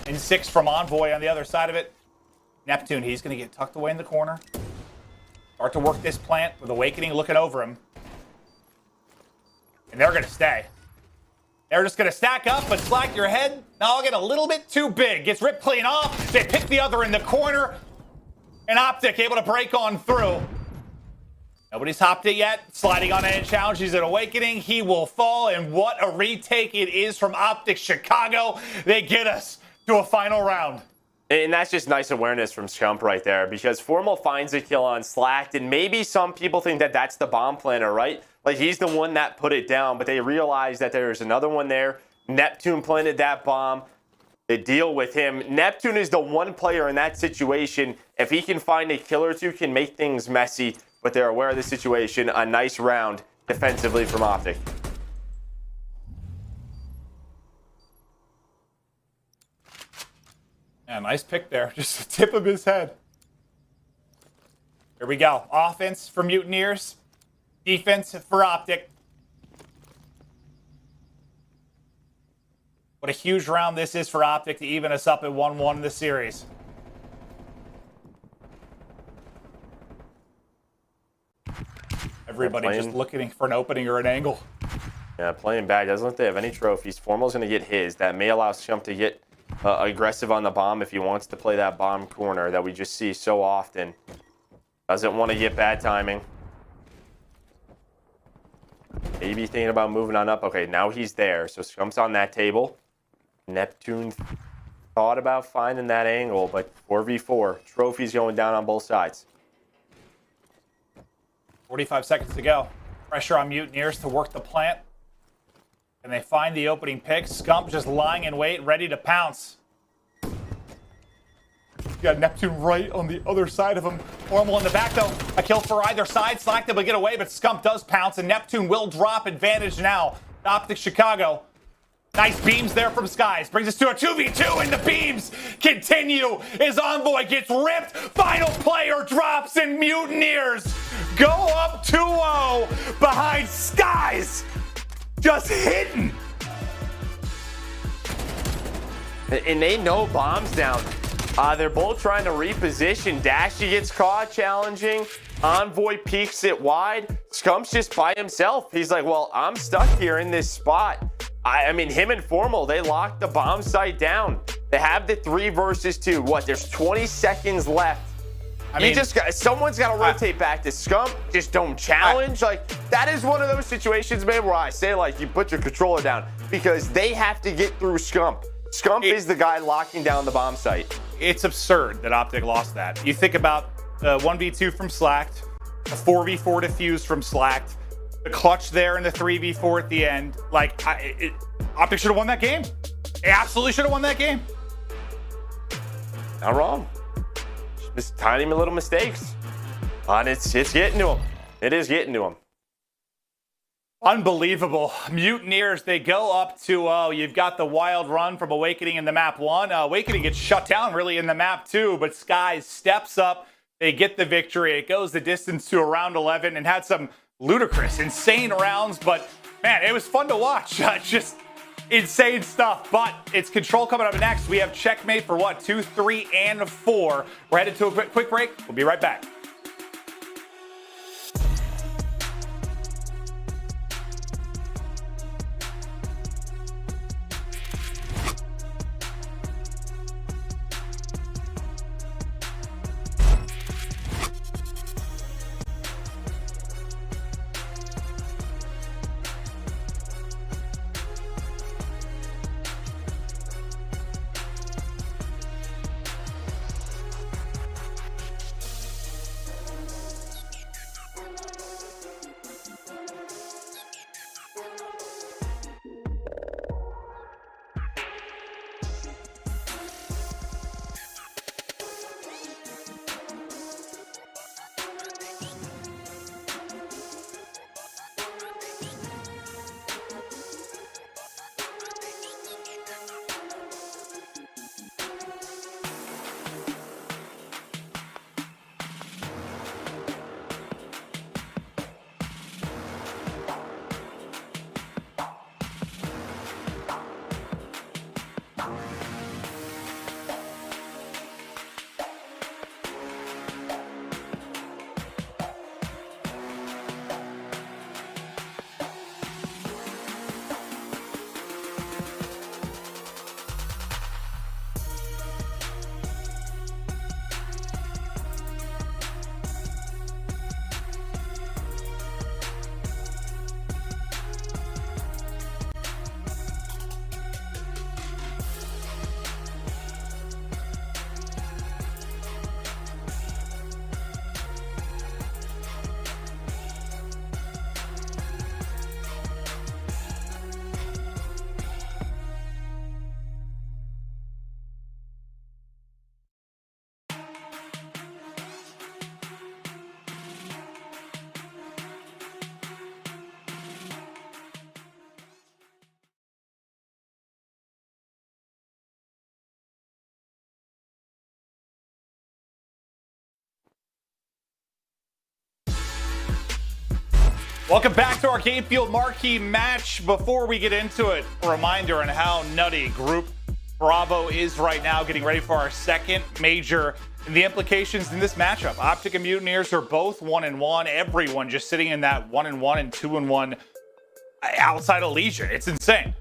[SPEAKER 1] 11-6 from Envoy on the other side of it. Neptune, he's going to get tucked away in the corner. Start to work this plant with Awakening looking over him. And they're going to stay. They're just going to stack up, but Slack your head. Now get a little bit too big. Gets ripped clean off. They pick the other in the corner. And OpTic able to break on through. Nobody's hopped it yet. Sliding on any challenge. He's at Awakening. He will fall. And what a retake it is from OpTic Chicago. They get us to a final round.
[SPEAKER 2] And that's just nice awareness from Scump right there, because Formal finds a kill on Slack, and maybe some people think that that's the bomb planter, right? Like, he's the one that put it down, but they realize that there's another one there. Neptune planted that bomb. They deal with him. Neptune is the one player in that situation. If he can find a kill or two, can make things messy, but they're aware of the situation. A nice round defensively from OpTic.
[SPEAKER 1] Yeah, nice pick there. Just the tip of his head. Here we go. Offense for Mutineers. Defense for OpTic. What a huge round this is for OpTic to even us up at 1-1 in the series. Everybody just looking for an opening or an angle.
[SPEAKER 2] Yeah, playing bad. Doesn't look like they have any trophies. Formal's going to get his. That may allow Scump to get aggressive on the bomb if he wants to play that bomb corner that we just see so often. Doesn't want to get bad timing. Maybe thinking about moving on up. Okay, now he's there. So Scump's on that table. Neptune thought about finding that angle, but 4v4. Trophies going down on both sides.
[SPEAKER 1] 45 seconds to go. Pressure on Mutineers to work the plant. And they find the opening pick. Scump just lying in wait, ready to pounce. Got Neptune right on the other side of him. Formal in the back, though. A kill for either side. Slack able to get away, but Scump does pounce, and Neptune will drop advantage now. OpTic Chicago. Nice beams there from Skies. Brings us to a 2v2, and the beams continue as Envoy gets ripped. Final player drops, and Mutineers go up 2-0 behind Skies. Just hitting.
[SPEAKER 2] And they know bombs down. They're both trying to reposition. Dashy gets caught challenging. Envoy peeks it wide. Scump's just by himself. He's like, well, I'm stuck here in this spot. I mean, him and Formal, they locked the bomb site down. They have the 3 versus 2. What? There's 20 seconds left. I mean, someone's got to rotate back to Scump. Just don't challenge. Like, that is one of those situations, man, where I say, like, you put your controller down because they have to get through Scump. Scump is the guy locking down the bomb site.
[SPEAKER 1] It's absurd that OpTic lost that. You think about 1v2 from Slacked, a 4v4 defuse from Slacked, the clutch there and the 3v4 at the end. Like, OpTic should have won that game. They absolutely should have won that game.
[SPEAKER 2] Not wrong. Just tiny little mistakes. And it's getting to him. It is getting to him.
[SPEAKER 1] Unbelievable. Mutineers, they go up 2-0. You've got the wild run from Awakening in the map 1. Awakening gets shut down really in the map 2, but Sky steps up. They get the victory. It goes the distance to around 11 and had some ludicrous, insane rounds, but man, it was fun to watch. Just insane stuff. But it's Control coming up next. We have Checkmate for what? 2, 3, and 4. We're headed to a quick break. We'll be right back. Welcome back to our Game Field Marquee match. Before we get into it, a reminder on how nutty Group Bravo is right now, getting ready for our second major. And the implications in this matchup, OpTic and Mutineers are both 1-1. Everyone just sitting in that 1-1 and 2-1 outside of Leisure. It's insane.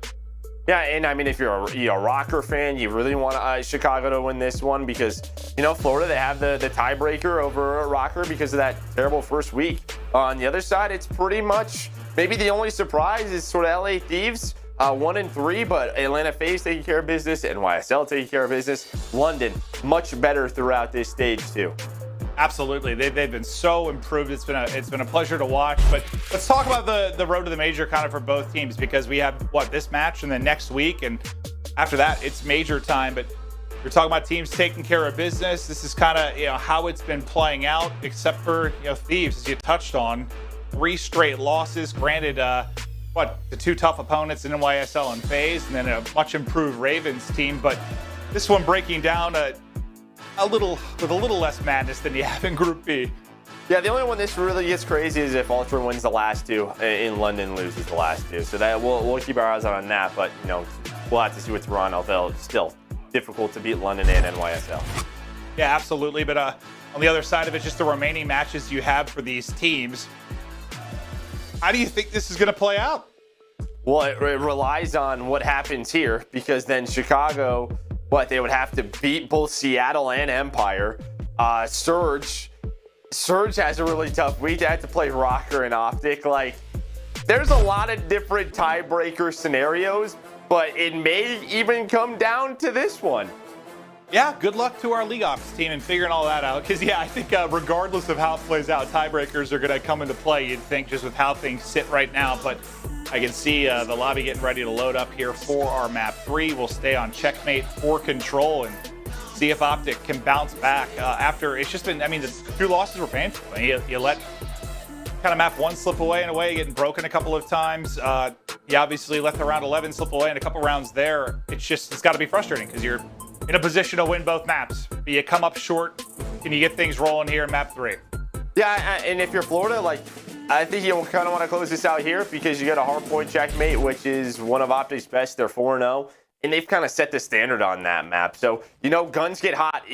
[SPEAKER 2] Yeah, and I mean, if you're a Røkkr fan, you really want Chicago to win this one because, you know, Florida, they have the tiebreaker over Røkkr because of that terrible first week. On the other side, it's pretty much maybe the only surprise is sort of LA Thieves, 1-3, but Atlanta FaZe taking care of business, NYSL taking care of business. London, much better throughout this stage too.
[SPEAKER 1] Absolutely, they've been so improved. It's been a pleasure to watch. But let's talk about the road to the major kind of for both teams, because we have this match and then next week, and after that it's major time. But you're talking about teams taking care of business. This is kind of how it's been playing out, except for Thieves, as you touched on, 3 straight losses. Granted, the 2 tough opponents in NYSL and FaZe, and then a much improved Ravens team. But this one breaking down with a little less madness than you have in Group B.
[SPEAKER 2] Yeah, the only one this really gets crazy is if Ultra wins the last 2 and London loses the last 2. So that we'll keep our eyes on that. But we'll have to see what's run. Although it's still difficult to beat London and NYSL.
[SPEAKER 1] Yeah, absolutely. But on the other side of it, just the remaining matches you have for these teams. How do you think this is going to play out?
[SPEAKER 2] Well, it relies on what happens here, because then Chicago, they would have to beat both Seattle and Empire. Surge has a really tough week. They have to play Røkkr and OpTic. Like, there's a lot of different tiebreaker scenarios, but it may even come down to this one.
[SPEAKER 1] Yeah, good luck to our League Ops team in figuring all that out. Because, yeah, I think regardless of how it plays out, tiebreakers are going to come into play, you'd think, just with how things sit right now. But I can see the lobby getting ready to load up here for our map 3. We'll stay on checkmate for control and see if OpTic can bounce back after it's just been, I mean, the 2 losses were painful. I mean, you let kind of map 1 slip away in a way, getting broken a couple of times. You obviously let the round 11 slip away and a couple rounds there. It's got to be frustrating because you're in a position to win both maps. But you come up short. Can you get things rolling here in map 3?
[SPEAKER 2] Yeah, and if you're Florida, like, I think you kind of want to close this out here because you got a hardpoint checkmate, which is one of OpTic's best. They're 4-0, and they've kind of set the standard on that map. So, you know, guns get hot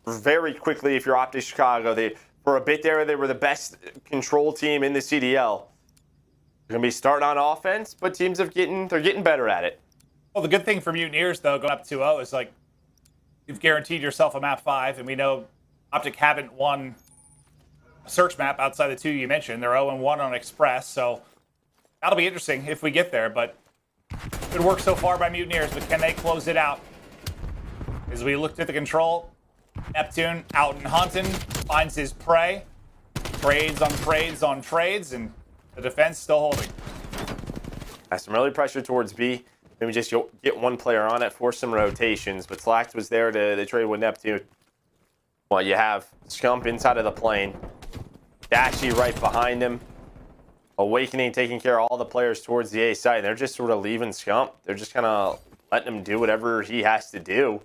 [SPEAKER 2] very quickly if you're OpTic Chicago. For a bit there, they were the best control team in the CDL. They're going to be starting on offense, but teams they're getting better at it.
[SPEAKER 1] Well, the good thing for Mutineers, though, going up 2-0 is, like, you've guaranteed yourself a map 5, and we know OpTic haven't won a search map outside the 2 you mentioned. They're 0-1 on Express, so that'll be interesting if we get there. But good work so far by Mutineers, but can they close it out? As we looked at the control, Neptune out and hunting, finds his prey. Trades on trades on trades, and the defense still holding.
[SPEAKER 2] Has some early pressure towards B. Maybe just get one player on it, force some rotations. But Slacked was there to trade with Neptune. Well, you have Scump inside of the plane. Dashy right behind him. Awakening taking care of all the players towards the A side. They're just sort of leaving Scump. They're just kind of letting him do whatever he has to do.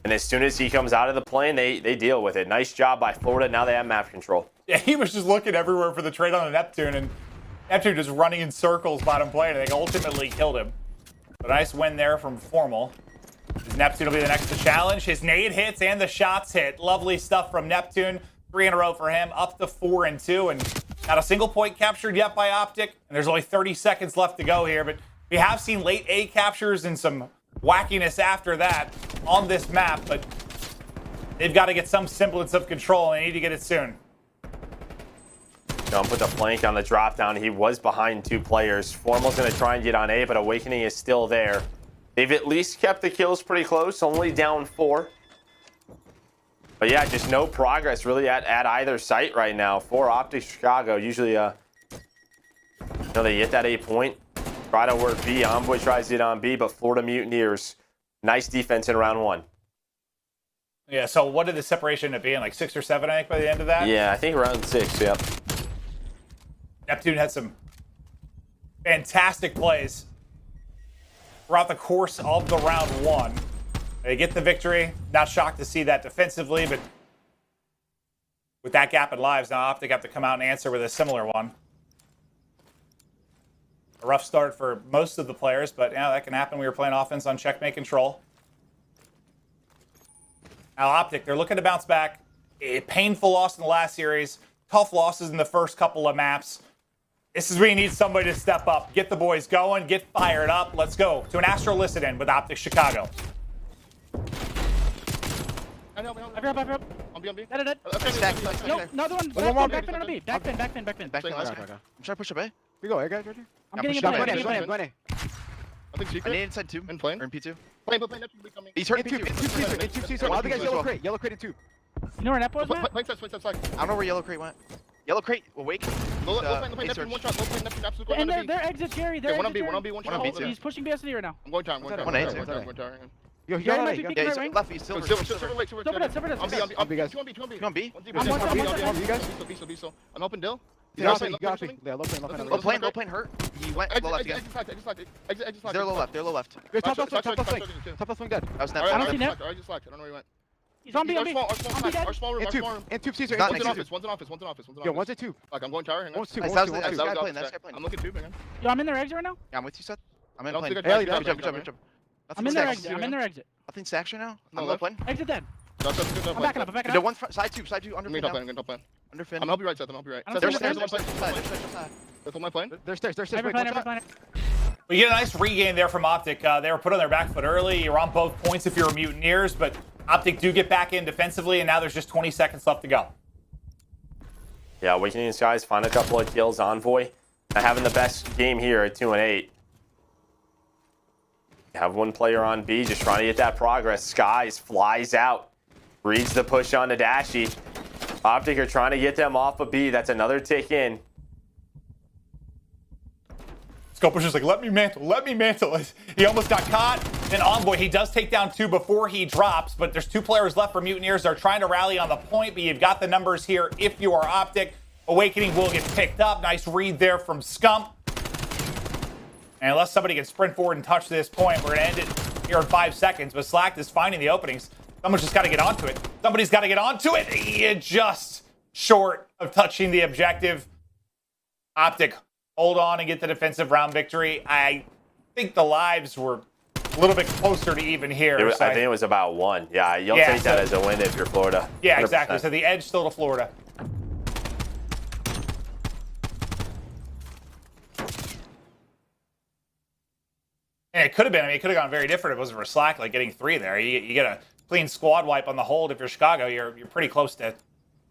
[SPEAKER 2] And as soon as he comes out of the plane, they deal with it. Nice job by Florida. Now they have map control.
[SPEAKER 1] Yeah, he was just looking everywhere for the trade on the Neptune, and Neptune just running in circles bottom plane, and they ultimately killed him. A nice win there from Formal. His Neptune will be the next to challenge. His nade hits and the shots hit. Lovely stuff from Neptune. 3 in a row for him, up to 4-2, and not a single point captured yet by OpTic. And there's only 30 seconds left to go here, but we have seen late A captures and some wackiness after that on this map, but they've got to get some semblance of control, and they need to get it soon.
[SPEAKER 2] Jump with the flank on the drop down. He was behind 2 players. Formal's going to try and get on A, but Awakening is still there. They've at least kept the kills pretty close, only down 4. But yeah, just no progress really at either site right now for OpTic Chicago. Usually, they get that A point, try to work B. Envoy tries it on B, but Florida Mutineers, nice defense in round 1.
[SPEAKER 1] Yeah, so what did the separation end up being? Like 6 or 7, I think, by the end of that?
[SPEAKER 2] Yeah, I think around 6, yep.
[SPEAKER 1] Neptune had some fantastic plays throughout the course of the round 1. They get the victory. Not shocked to see that defensively, but with that gap in lives, now OpTic have to come out and answer with a similar one. A rough start for most of the players, but yeah, that can happen. We were playing offense on checkmate control. Now OpTic, they're looking to bounce back. A painful loss in the last series. Tough losses in the first couple of maps. This is where you need somebody to step up. Get the boys going. Get fired up. Let's go to an Astro Listen-In with OpTic Chicago.
[SPEAKER 7] Everyone.
[SPEAKER 6] On B.
[SPEAKER 7] Dead.
[SPEAKER 6] Stack.
[SPEAKER 7] No, another one. Backpin on B. Backpin.
[SPEAKER 6] I'm trying to push a B.
[SPEAKER 8] We go, guys, right here.
[SPEAKER 7] I'm getting
[SPEAKER 6] pushing
[SPEAKER 7] it.
[SPEAKER 6] up.
[SPEAKER 8] Go ahead.
[SPEAKER 6] I think secret.
[SPEAKER 9] I need inside 2.
[SPEAKER 6] In plane.
[SPEAKER 9] Or in P2.
[SPEAKER 6] Plane, Neptune will be coming.
[SPEAKER 9] He's hurt
[SPEAKER 8] In two,
[SPEAKER 9] P2.
[SPEAKER 8] so all the guys yellow crate in 2.
[SPEAKER 7] You know where Nep was, Matt?
[SPEAKER 6] Plane side.
[SPEAKER 9] I don't know where yellow crate went. Yellow crate, awake.
[SPEAKER 6] Low plane, Neptune, one shot. Low plane, Neptune, absolutely.
[SPEAKER 7] And their exit, Jerry. Their
[SPEAKER 6] One on
[SPEAKER 7] exit,
[SPEAKER 6] B,
[SPEAKER 7] Jerry.
[SPEAKER 6] one on B, one
[SPEAKER 9] One on B,
[SPEAKER 6] shot.
[SPEAKER 9] too.
[SPEAKER 7] He's pushing BSD right now.
[SPEAKER 6] I'm going tower.
[SPEAKER 9] One A, two.
[SPEAKER 8] Yo,
[SPEAKER 7] Jerry might be
[SPEAKER 8] you
[SPEAKER 7] picking
[SPEAKER 9] Yeah,
[SPEAKER 7] right
[SPEAKER 9] he's
[SPEAKER 7] wing.
[SPEAKER 9] left, he's silver.
[SPEAKER 6] Silver.
[SPEAKER 7] On B.
[SPEAKER 6] On B,
[SPEAKER 8] guys.
[SPEAKER 6] two on B.
[SPEAKER 9] Two on B?
[SPEAKER 6] I'm
[SPEAKER 8] you guys?
[SPEAKER 6] B. I'm helping Dill.
[SPEAKER 8] Yeah, low plane.
[SPEAKER 9] Low plane hurt. He went low left again.
[SPEAKER 6] Exit.
[SPEAKER 9] They're low left.
[SPEAKER 8] Top left swing dead.
[SPEAKER 9] That was
[SPEAKER 6] I
[SPEAKER 9] Nep.
[SPEAKER 6] don't see Nep. I just slacked. I don't know where he went.
[SPEAKER 7] He's on B.
[SPEAKER 6] Our small room.
[SPEAKER 8] And two Caesar.
[SPEAKER 9] Not
[SPEAKER 6] One's in
[SPEAKER 9] next to
[SPEAKER 6] office.
[SPEAKER 8] Yo, one's at 2.
[SPEAKER 6] Like I'm going tower.
[SPEAKER 8] One's 2.
[SPEAKER 9] Nice, that was guy playing. That's guy playing.
[SPEAKER 6] I'm looking tube, man.
[SPEAKER 7] Yo, I'm in their exit right now.
[SPEAKER 9] Yeah, I'm with you, Seth. I'm in
[SPEAKER 6] Don't
[SPEAKER 9] plane.
[SPEAKER 6] think I-
[SPEAKER 9] Good job.
[SPEAKER 7] I'm in their exit.
[SPEAKER 9] Nothing stacks right now.
[SPEAKER 6] No
[SPEAKER 9] I'm low
[SPEAKER 6] left.
[SPEAKER 9] plane.
[SPEAKER 7] Exit dead.
[SPEAKER 6] That's
[SPEAKER 7] I'm backing up.
[SPEAKER 9] The one front, side 2, under
[SPEAKER 6] I'm
[SPEAKER 9] fin
[SPEAKER 6] going
[SPEAKER 9] now.
[SPEAKER 6] top lane.
[SPEAKER 9] Under fin.
[SPEAKER 6] I'm help you right, Seth.
[SPEAKER 7] I don't
[SPEAKER 6] Seth,
[SPEAKER 7] see
[SPEAKER 9] There's
[SPEAKER 7] the
[SPEAKER 6] on my
[SPEAKER 9] stairs
[SPEAKER 6] plane.
[SPEAKER 9] on my side.
[SPEAKER 6] Seth on my plane.
[SPEAKER 8] There's stairs.
[SPEAKER 7] Every
[SPEAKER 8] Wait,
[SPEAKER 7] plan.
[SPEAKER 8] what's that?
[SPEAKER 1] We get a nice regain there from OpTic. They were put on their back foot early. You're on both points if you're Mutineers, but OpTic do get back in defensively, and now there's just 20 seconds left to go.
[SPEAKER 2] Yeah, Awakening Skies find a couple of kills. Envoy having the best game here at 2-8. You have one player on B just trying to get that progress. Skies flies out, reads the push on to Dashy. OpTic are trying to get them off of B. That's another tick in.
[SPEAKER 1] Scump was just like, let me mantle, let me mantle. He almost got caught. Then Envoy, he does take down 2 before he drops, but there's 2 players left for Mutineers. They're trying to rally on the point, but you've got the numbers here if you are OpTic. Awakening will get picked up. Nice read there from Scump. And unless somebody can sprint forward and touch this point, we're going to end it here in 5 seconds. But Slack is finding the openings. Someone's just got to get onto it. Somebody's got to get onto it. You're just short of touching the objective. OpTic, hold on and get the defensive round victory. I think the lives were a little bit closer to even here.
[SPEAKER 2] I think it was about 1. Yeah, you'll take that as a win if you're Florida.
[SPEAKER 1] Yeah,
[SPEAKER 2] 100%.
[SPEAKER 1] exactly. So the edge still to Florida. And it could have been, I mean, it could have gone very different if it wasn't for Slack, like getting 3 there. You get a clean squad wipe on the hold. If you're Chicago, you're pretty close to,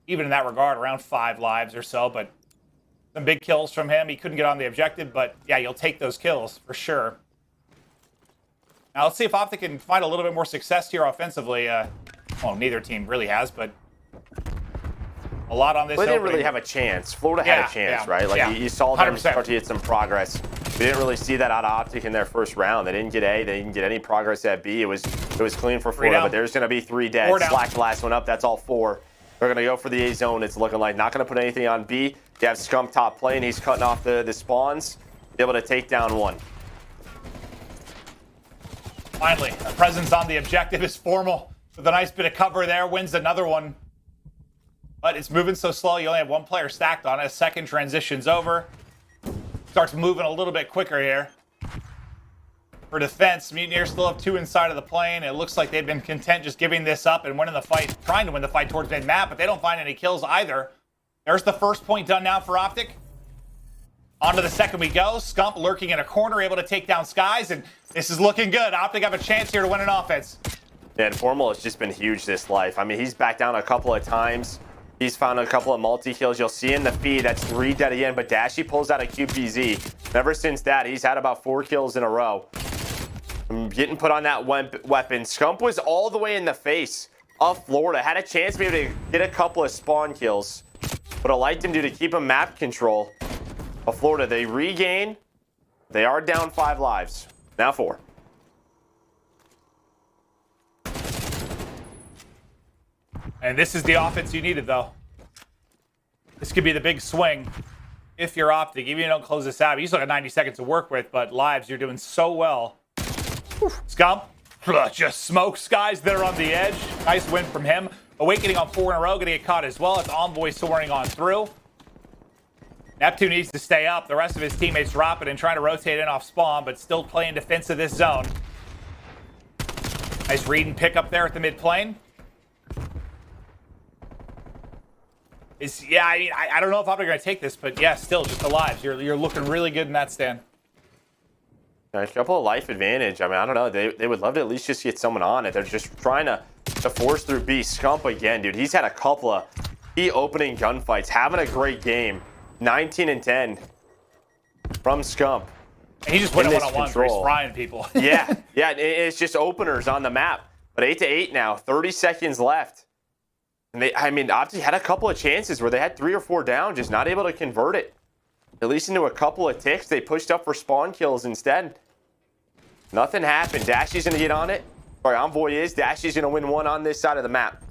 [SPEAKER 1] even in that regard, around 5 lives or so. But some big kills from him. He couldn't get on the objective, but yeah, you'll take those kills for sure. Now let's see if OpTic can find a little bit more success here offensively. Well, neither team really has, but a lot on this.
[SPEAKER 2] But they didn't really have a chance. Florida had a chance, right? Like you saw them
[SPEAKER 1] 100%.
[SPEAKER 2] start to get some progress. We didn't really see that out of OpTic in their first round. They didn't get A. They didn't get any progress at B. It was clean for Florida, but there's going to be 3 dead. Slack the last one up. That's all 4. They're going to go for the A zone. It's looking like not going to put anything on B. You have Scump top play, and he's cutting off the spawns. Be able to take down 1.
[SPEAKER 1] Finally, a presence on the objective is formal with a nice bit of cover there. Wins another one. But it's moving so slow, you only have 1 player stacked on it. A second transitions over. Starts moving a little bit quicker here. For defense, Mutineers still have 2 inside of the plane. It looks like they've been content just giving this up and winning the fight, trying to win the fight towards mid-map, but they don't find any kills either. There's the first point done now for OpTic. On to the second we go. Scump lurking in a corner, able to take down Skies, and this is looking good. OpTic have a chance here to win an offense.
[SPEAKER 2] Yeah, and Formal has just been huge this life. I mean, he's backed down a couple of times. He's found a couple of multi-kills. You'll see in the feed, that's 3 dead again, but Dashy pulls out a QPZ. Ever since that, he's had about 4 kills in a row. Getting put on that weapon. Scump was all the way in the face of Florida. Had a chance maybe to get a couple of spawn kills, but I liked him to keep him map control of Florida. They regain. They are down 5 lives. Now 4.
[SPEAKER 1] And this is the offense you needed, though. This could be the big swing if you're OpTic. Even if you don't close this out, you still got 90 seconds to work with, but lives, you're doing so well. Scump just smokes Skies there on the edge. Nice win from him. Awakening on 4 in a row, going to get caught as well. It's Envoy soaring on through. Neptune needs to stay up. The rest of his teammates dropping and trying to rotate in off spawn, but still playing defense of this zone. Nice read and pick up there at the mid plane. Yeah, I mean, I don't know if I'm going to take this, but yeah, still just the lives. You're looking really good in that stand.
[SPEAKER 2] A couple of life advantage. I mean, I don't know. They would love to at least just get someone on it. They're just trying to force through B. Scump again, dude. He's had a couple of key opening gunfights. Having a great game. 19 and 10 from Scump.
[SPEAKER 1] And he just went one-on-one where he's frying people.
[SPEAKER 2] yeah, it's just openers on the map. But 8-8 now. 30 seconds left. And I mean, OpTic had a couple of chances where they had 3 or 4 down, just not able to convert it. At least into a couple of ticks. They pushed up for spawn kills instead. Nothing happened. Dashy's going to get on it. Sorry, Envoy is. Dashy's going to win 1 on this side of the map.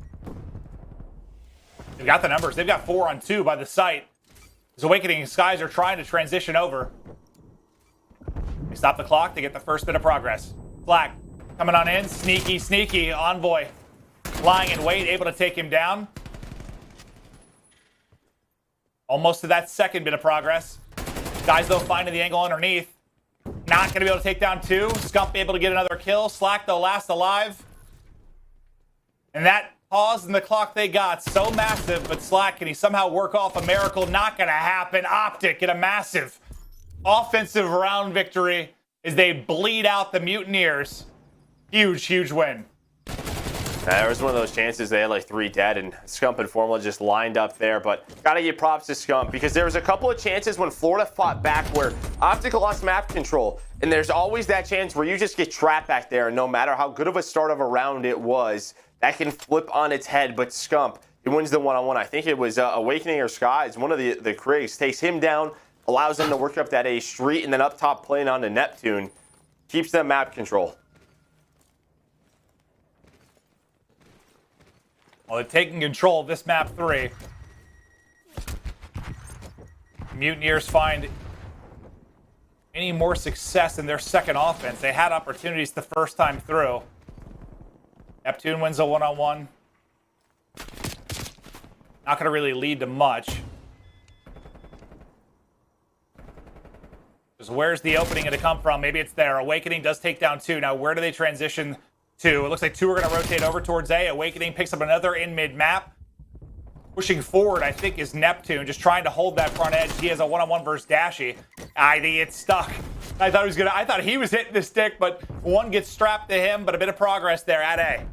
[SPEAKER 1] They've got the numbers. They've got 4 on 2 by the site. As Awakening Skies are trying to transition over. They stop the clock to get the first bit of progress. Black coming on in. Sneaky, sneaky. Envoy lying in wait, able to take him down. Almost to that second bit of progress. Guys, though, finding the angle underneath. Not going to be able to take down 2. Scump able to get another kill. Slack, though, last alive. And that pause in the clock they got, so massive, but Slack, can he somehow work off a miracle? Not going to happen. OpTic get a massive offensive round victory. as they bleed out the Mutineers. Huge, huge win.
[SPEAKER 2] There was one of those chances they had like 3 dead, and Scump and Formula just lined up there. But gotta give props to Scump, because there was a couple of chances when Florida fought back where OpTic lost map control, and there's always that chance where you just get trapped back there, and no matter how good of a start of a round it was, that can flip on its head. But Scump, he wins the one-on-one. I think it was Awakening or Skies. One of the Krigs takes him down, allows him to work up that A street, and then up top playing on the Neptune, keeps them map control.
[SPEAKER 1] Well, they're taking control of this map 3. Mutineers find any more success in their second offense. They had opportunities the first time through. Neptune wins a one-on-one. Not going to really lead to much. Because where's the opening going to come from? Maybe it's there. Awakening does take down 2. Now, where do they transition to? It looks like 2 are going to rotate over towards A. Awakening picks up another in mid-map. Pushing forward, I think, is Neptune, just trying to hold that front edge. He has a one-on-one versus Dashy. I think it's stuck. I thought he was hitting the stick, but one gets strapped to him, but a bit of progress there at A.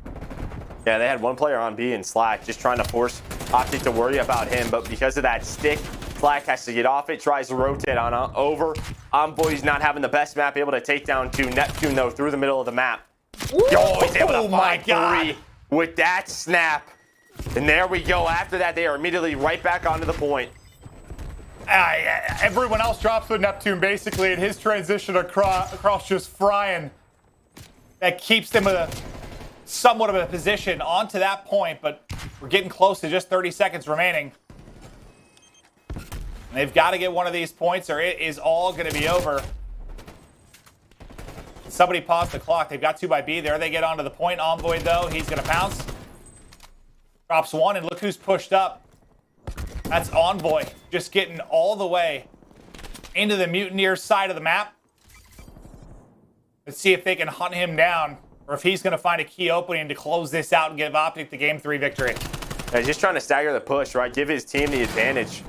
[SPEAKER 2] Yeah, they had one player on B in Slack, just trying to force OpTic to worry about him, but because of that stick, Slack has to get off it, tries to rotate on over. Envoy's not having the best map, able to take down 2. Neptune, though, through the middle of the map. Oh, he's able to find 3 with that snap. And there we go. After that, they are immediately right back onto the point.
[SPEAKER 1] Everyone else drops with Neptune, basically, and his transition across just frying. That keeps them in somewhat of a position onto that point, but we're getting close to just 30 seconds remaining. And they've got to get one of these points, or it is all going to be over. Somebody paused the clock. They've got 2 by B. There they get onto the point. Envoy, though, he's going to pounce. Drops 1, and look who's pushed up. That's Envoy, just getting all the way into the Mutineers side of the map. Let's see if they can hunt him down, or if he's going to find a key opening to close this out and give OpTic the Game 3 victory.
[SPEAKER 2] Yeah, he's just trying to stagger the push, right? Give his team the advantage.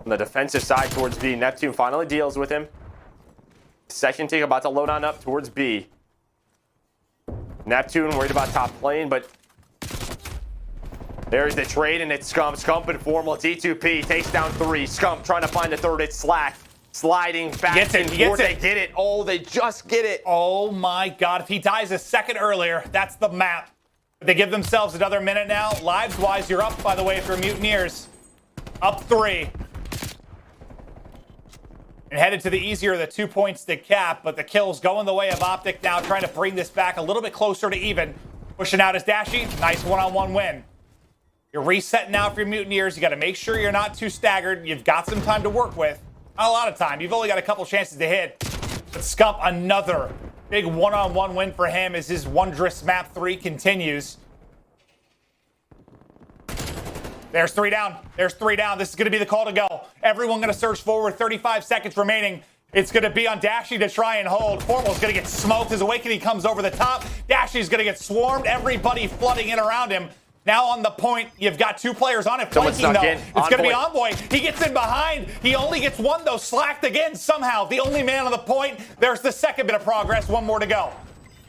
[SPEAKER 2] On the defensive side towards B, Neptune finally deals with him. Second take about to load on up towards B. Neptune worried about top lane, but there's the trade, and it's Scump and Formal. It's E2P, takes down 3. Scump trying to find the third. It's Slack, sliding back and forth. They get it. Oh, they just get it.
[SPEAKER 1] Oh my God, if he dies a second earlier, that's the map. But they give themselves another minute now. Lives-wise, you're up, by the way, for Mutineers. Up 3. And headed to the easier of the 2 points to cap, but the kills going the way of OpTic now, trying to bring this back a little bit closer to even. Pushing out his Dashy. Nice one-on-one win. You're resetting now for your Mutineers. You got to make sure you're not too staggered. You've got some time to work with. Not a lot of time. You've only got a couple chances to hit. But Scump, another big one-on-one win for him as his wondrous map 3 continues. There's 3 down. There's 3 down. This is going to be the call to go. Everyone going to surge forward. 35 seconds remaining. It's going to be on Dashy to try and hold. Formal's going to get smoked as Awakening comes over the top. Dashy's going to get swarmed. Everybody flooding in around him. Now on the point, you've got 2 players on it. Flanking, though. It's going to be Envoy. He gets in behind. He only gets 1, though. Slacked again somehow. The only man on the point. There's the second bit of progress. 1 more to go.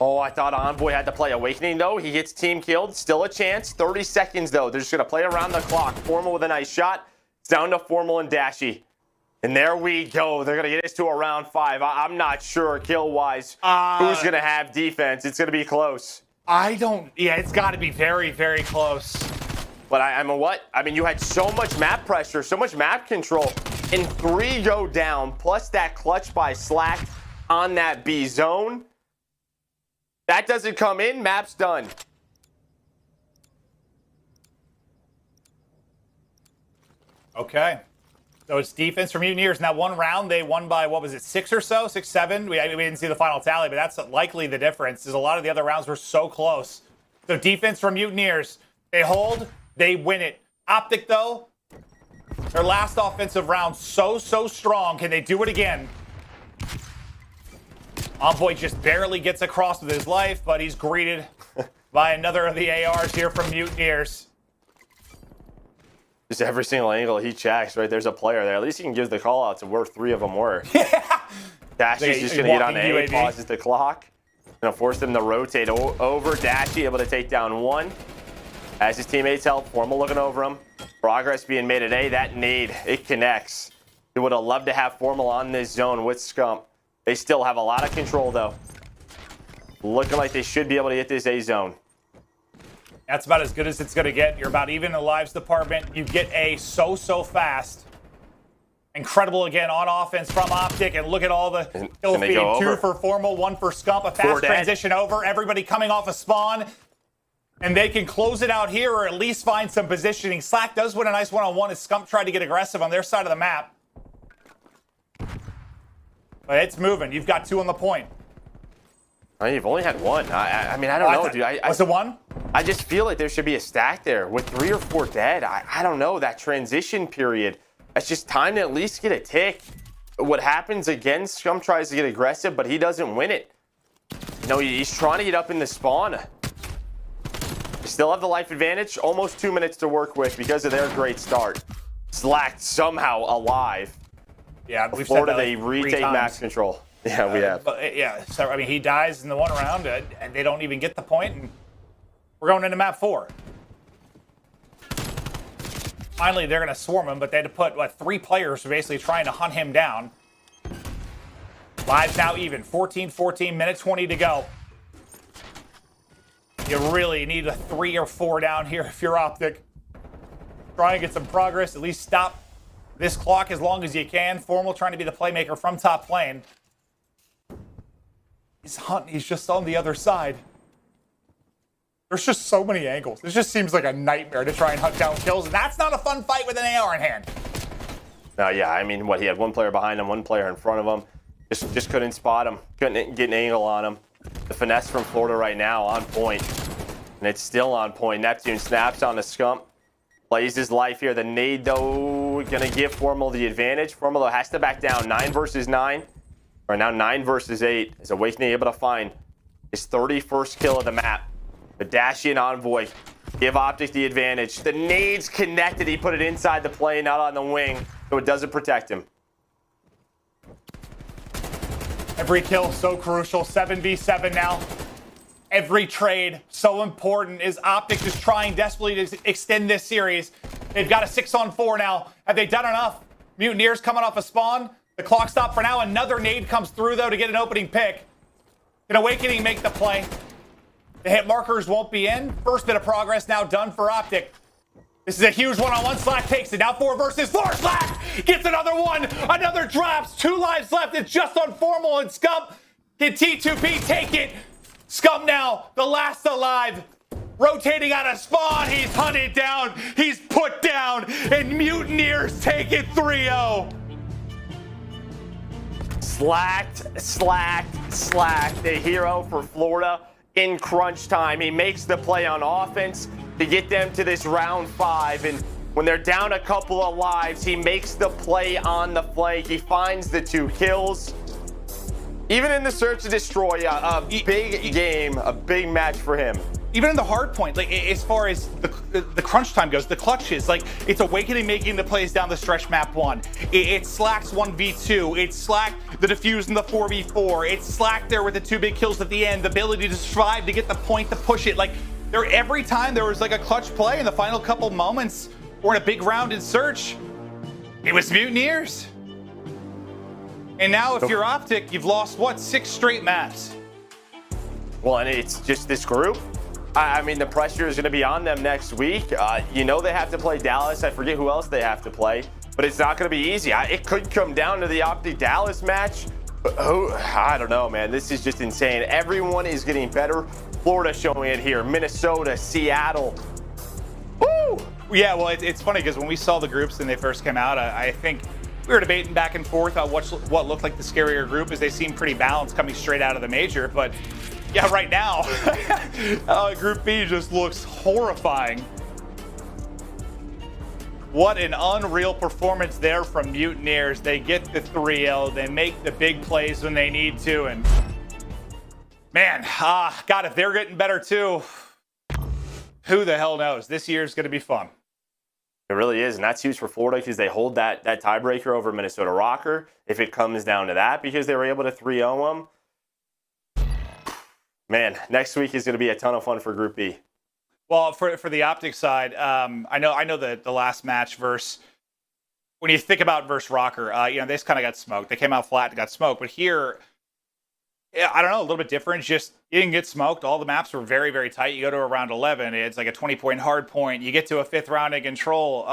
[SPEAKER 2] Oh, I thought Envoy had to play Awakening, though. He gets team killed. Still a chance. 30 seconds, though. They're just going to play around the clock. Formal with a nice shot. It's down to Formal and Dashy. And there we go. They're going to get us to a round 5. I'm not sure, kill-wise, who's going to have defense. It's going to be close.
[SPEAKER 1] Yeah, it's got to be very, very close.
[SPEAKER 2] But I mean, what? I mean, you had so much map pressure, so much map control, and 3 go down, plus that clutch by Slack on that B zone. That doesn't come in, map's done.
[SPEAKER 1] Okay. So it's defense from Mutineers. Now, 1 round, they won by, what was it, 6 or so? 6, 7? We didn't see the final tally, but that's likely the difference, is a lot of the other rounds were so close. So defense from Mutineers. They hold, they win it. OpTic, though, their last offensive round so strong. Can they do it again? Envoy just barely gets across with his life, but he's greeted by another of the ARs here from Mutineers.
[SPEAKER 2] Just every single angle he checks, right? There's a player there. At least he can give the call out to where 3 of them were. Dashy's just going to get on the A, pauses the clock. Going to force them to rotate over. Dashy able to take down 1. As his teammates help, Formal looking over him. Progress being made at A. That nade, it connects. He would have loved to have Formal on this zone with Scump. They still have a lot of control, though. Looking like they should be able to get this A zone.
[SPEAKER 1] That's about as good as it's going to get. You're about even in the lives department. You get A so fast. Incredible again on offense from OpTic. And look at all the kill feed. 2 for Formal, 1 for Scump. A fast transition over. Everybody coming off a spawn. And they can close it out here or at least find some positioning. Slack does win a nice one-on-one as Scump tried to get aggressive on their side of the map. But it's moving. You've got 2 on the point.
[SPEAKER 2] You've only had 1. I mean, I don't know, dude.
[SPEAKER 1] What's the 1?
[SPEAKER 2] I just feel like there should be a stack there with 3 or 4 dead. I don't know, that transition period. It's just time to at least get a tick. What happens again, Scump tries to get aggressive, but he doesn't win it. You know, he's trying to get up in the spawn. They still have the life advantage. Almost 2 minutes to work with because of their great start. Slack somehow alive.
[SPEAKER 1] Yeah, we've
[SPEAKER 2] Before
[SPEAKER 1] said that
[SPEAKER 2] they
[SPEAKER 1] like 3
[SPEAKER 2] retake
[SPEAKER 1] times.
[SPEAKER 2] max control. Yeah, we have.
[SPEAKER 1] But, yeah, so I mean, he dies in the 1 round, and they don't even get the point, and we're going into map 4. Finally, they're going to swarm him, but they had to put, 3 players basically trying to hunt him down. Lives now even. 14-14, minute 20 to go. You really need a 3 or 4 down here if you're OpTic. Try and get some progress, at least stop this clock as long as you can. Formal trying to be the playmaker from top lane. He's just on the other side. There's just so many angles. This just seems like a nightmare to try and hunt down kills, and that's not a fun fight with an AR in hand.
[SPEAKER 2] Yeah, I mean, he had 1 player behind him, 1 player in front of him. Just couldn't spot him. Couldn't get an angle on him. The finesse from Florida right now on point. And it's still on point. Neptune snaps on the Scump. Plays his life here. The nade, though, going to give Formal the advantage. Formal, though, has to back down. 9 versus 9. Or now 9 versus 8. Is Awakening able to find his 31st kill of the map. But Dashy and Envoy give OpTic the advantage. The nade's connected. He put it inside the plane, not on the wing, so it doesn't protect him.
[SPEAKER 1] Every kill so crucial. 7v7 now. Every trade so important as OpTic is trying desperately to extend this series. They've got a 6-on-4 now. Have they done enough? Mutineers coming off a spawn. The clock stopped for now. Another nade comes through, though, to get an opening pick. Can Awakening make the play? The hit markers won't be in. First bit of progress now done for OpTic. This is a huge one-on-one. Slack takes it. Now 4 versus 4. Slack gets another one. Another drops. 2 lives left. It's just on Formal and Scump. Can T2P take it? Scump now, the last alive. Rotating out of spawn. He's hunted down. He's put down. And Mutineers take it 3-0.
[SPEAKER 2] Slacked. The hero for Florida in crunch time. He makes the play on offense to get them to this round 5. And when they're down a couple of lives, he makes the play on the flank. He finds the 2 kills. Even in the search to destroy, a big game, a big match for him.
[SPEAKER 1] Even in the hard point, like as far as the crunch time goes, the clutches, like it's Awakening making the plays down the stretch map 1. It's Slack's 1v2. It's Slack the defuse in the 4v4. It's Slack there with the 2 big kills at the end, the ability to survive, to get the point, to push it. Like every time there was like a clutch play in the final couple moments or in a big round in search, it was Mutineers. And now if you're OpTic, you've lost, what, 6 straight maps?
[SPEAKER 2] Well, and it's just this group. I mean, the pressure is going to be on them next week. You know they have to play Dallas. I forget who else they have to play. But it's not going to be easy. It could come down to the OpTic Dallas match. But I don't know, man. This is just insane. Everyone is getting better. Florida showing it here. Minnesota, Seattle. Woo!
[SPEAKER 1] Yeah, well, it's funny because when we saw the groups when they first came out, I think we were debating back and forth on what looked like the scarier group, as they seem pretty balanced coming straight out of the major. But yeah, right now, Group B just looks horrifying. What an unreal performance there from Mutineers. They get the 3-0. They make the big plays when they need to. And man, God, if they're getting better too, who the hell knows? This year's going to be fun.
[SPEAKER 2] It really really is, and that's huge for Florida because they hold that tiebreaker over Minnesota Røkkr if it comes down to that because they were able to 3-0 them. Man, next week is going to be a ton of fun for Group B.
[SPEAKER 1] Well, for the OpTic side, I know that the last match versus when you think about versus Røkkr, they just kind of got smoked. They came out flat and got smoked, but here, I don't know, a little bit different. Just you didn't get smoked. All the maps were very, very tight. You go to a round 11, it's like a 20-point hard point. You get to a 5th round in control.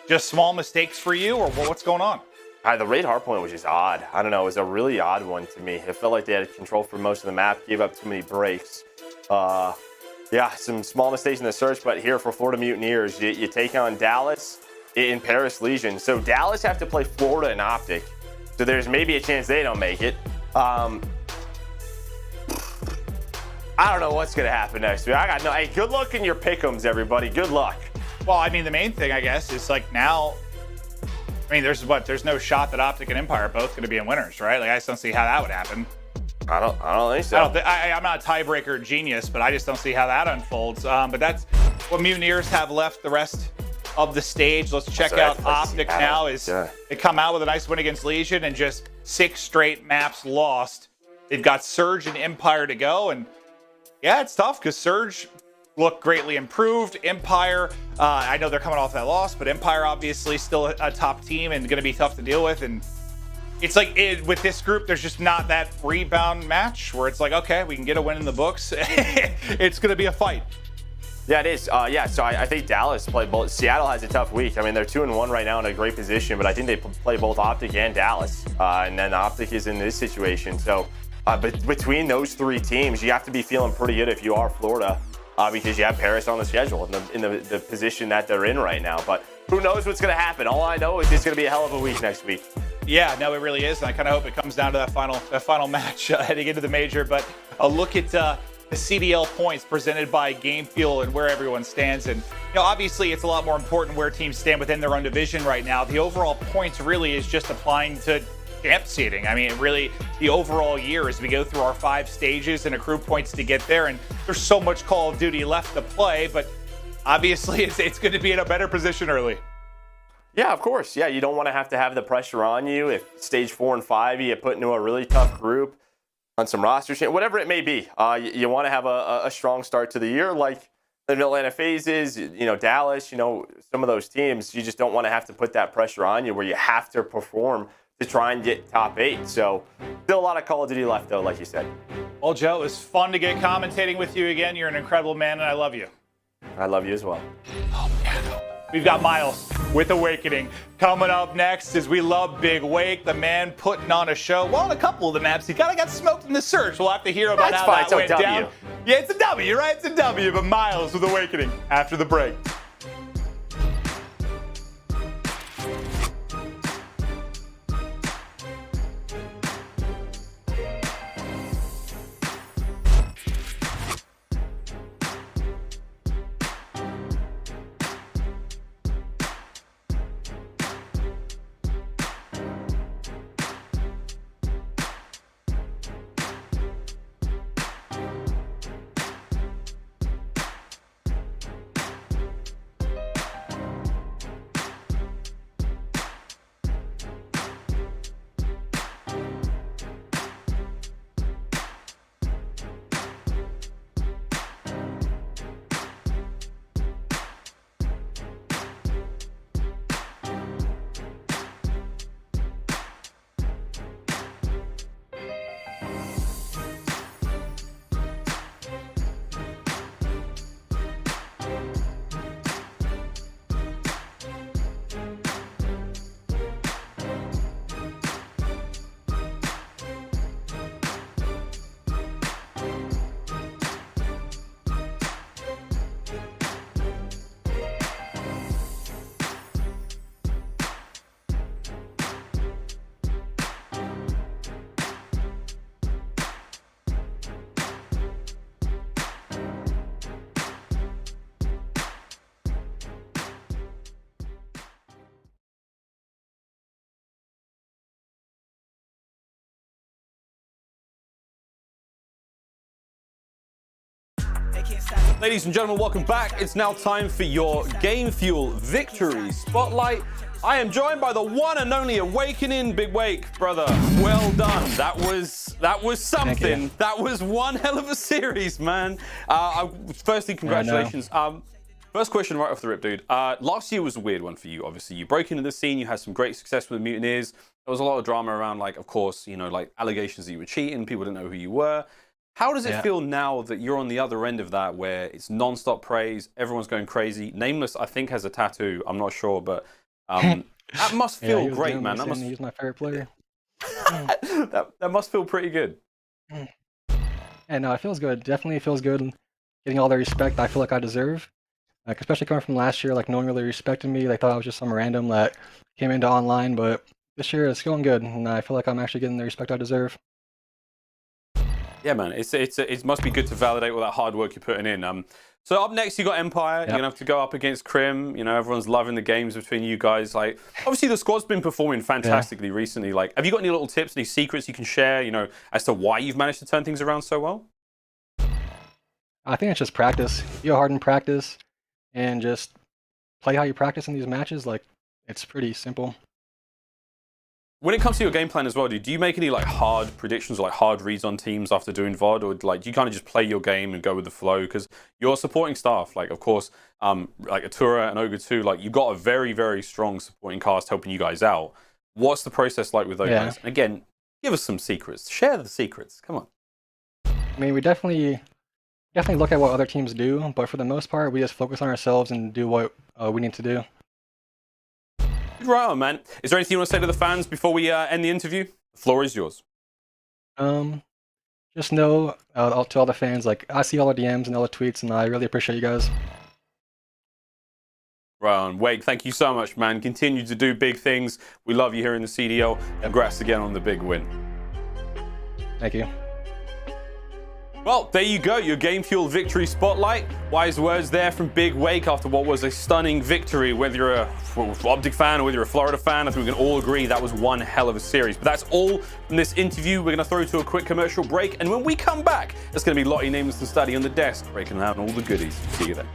[SPEAKER 1] Just small mistakes for you, or what's going on?
[SPEAKER 2] The raid hard point was just odd. I don't know. It was a really odd one to me. It felt like they had control for most of the map, gave up too many breaks. Yeah, some small mistakes in the search, but here for Florida Mutineers, you take on Dallas in Paris Legion. So Dallas have to play Florida in OpTic. So there's maybe a chance they don't make it. I don't know what's going to happen next week. Hey, good luck in your pick'ems, everybody. Good luck.
[SPEAKER 1] Well, I mean, the main thing, I guess, is like now, I mean, there's no shot that OpTic and Empire are both going to be in winners, right? Like, I just don't see how that would happen.
[SPEAKER 2] I don't think so.
[SPEAKER 1] I'm not a tiebreaker genius, but I just don't see how that unfolds. But that's what Mutineers have left the rest of the stage. Let's check out OpTic now. They come out with a nice win against Legion and just 6 straight maps lost. They've got Surge and Empire to go, and yeah, it's tough because Surge looked greatly improved. Empire, I know they're coming off that loss, but Empire obviously still a top team and going to be tough to deal with. And it's like with this group, there's just not that rebound match where it's like, okay, we can get a win in the books. It's going to be a fight.
[SPEAKER 2] Yeah, it is. So I think Dallas play both. Seattle has a tough week. I mean, they're 2-1 right now in a great position, but I think they play both OpTic and Dallas. And then OpTic is in this situation. So but between those 3 teams, you have to be feeling pretty good if you are Florida because you have Paris on the schedule in the position that they're in right now. But who knows what's going to happen? All I know is it's going to be a hell of a week next week.
[SPEAKER 1] Yeah, no, it really is. And I kind of hope it comes down to that final match heading into the major. But a look at the CDL points presented by Game Fuel and where everyone stands. And, obviously it's a lot more important where teams stand within their own division right now. The overall points really is just applying to champ seeding. I mean, really, the overall year as we go through our 5 stages and accrue points to get there. And there's so much Call of Duty left to play, but obviously it's going to be in a better position early.
[SPEAKER 2] Yeah, of course. Yeah, you don't want to have the pressure on you. If stage 4 and 5, you get put into a really tough group on some roster change, whatever it may be. You want to have a strong start to the year, like the Atlanta FaZes, Dallas, some of those teams. You just don't want to have to put that pressure on you where you have to perform to try and get top 8. So still a lot of Call of Duty left, though, like you said.
[SPEAKER 1] Well, Joe, it was fun to get commentating with you again. You're an incredible man, and I love you.
[SPEAKER 2] I love you as well.
[SPEAKER 1] Oh, man. We've got Miles with Awakening coming up next as we love Big Wake, the man putting on a show. Well, on a couple of the maps, he kind of got smoked in the search. We'll have to hear about how that went down. Yeah, it's a W, right? It's a W, but Miles with Awakening after the break.
[SPEAKER 3] Ladies and gentlemen, welcome back. It's now time for your Game Fuel Victory Spotlight. I am joined by the one and only Awakening. Big Wake, brother. Well done. That was something. That was one hell of a series, man. Firstly, congratulations. First question right off the rip, dude. Last year was a weird one for you, obviously. You broke into the scene, you had some great success with the Mutineers. There was a lot of drama around, like, of course, you know, like allegations that you were cheating, people didn't know who you were. How does it feel now that you're on the other end of that, where it's non-stop praise, everyone's going crazy? Nameless, I think, has a tattoo. I'm not sure, but that must feel great, man. That must...
[SPEAKER 10] He's my favorite player.
[SPEAKER 3] that must feel pretty good.
[SPEAKER 10] Yeah, no, it feels good. Definitely feels good getting all the respect I feel like I deserve. Like, especially coming from last year, like no one really respected me. They thought I was just some random that came into online, but this year it's going good, and I feel like I'm actually getting the respect I deserve.
[SPEAKER 3] Yeah, man, it must be good to validate all that hard work you're putting in. So up next, you got Empire. You're gonna have to go up against Crim. You know, everyone's loving the games between you guys. Like, obviously, the squad's been performing fantastically recently. Like, have you got any little tips, any secrets you can share? You know, as to why you've managed to turn things around so well?
[SPEAKER 10] I think it's just practice. You go hard in practice, and just play how you practice in these matches. Like, it's pretty simple.
[SPEAKER 3] When it comes to your game plan as well, do you make any like hard predictions or like hard reads on teams after doing VOD, or like do you kind of just play your game and go with the flow? Because you're supporting staff, like of course, like Atura and Ogre 2, like you've got a very, very strong supporting cast helping you guys out. What's the process like with those guys? And again, give us some secrets. Share the secrets. Come on.
[SPEAKER 10] I mean, we definitely look at what other teams do, but for the most part, we just focus on ourselves and do what we need to do.
[SPEAKER 3] Right on, man. Is there anything you want to say to the fans before we end the interview? The floor is yours.
[SPEAKER 10] Just know to all the fans, like I see all the DMs and all the tweets, and I really appreciate you guys.
[SPEAKER 3] Right on. Wake, thank you so much, man. Continue to do big things. We love you here in the CDL. Congrats again on the big win.
[SPEAKER 10] Thank you.
[SPEAKER 3] Well, there you go, your Game Fuel Victory Spotlight. Wise words there from Big Wake after what was a stunning victory. Whether you're a OpTic fan or whether you're a Florida fan, I think we can all agree that was one hell of a series. But that's all from this interview. We're going to throw to a quick commercial break. And when we come back, it's going to be Lottie, Nameless, and Standy on the desk, breaking down all the goodies. See you then.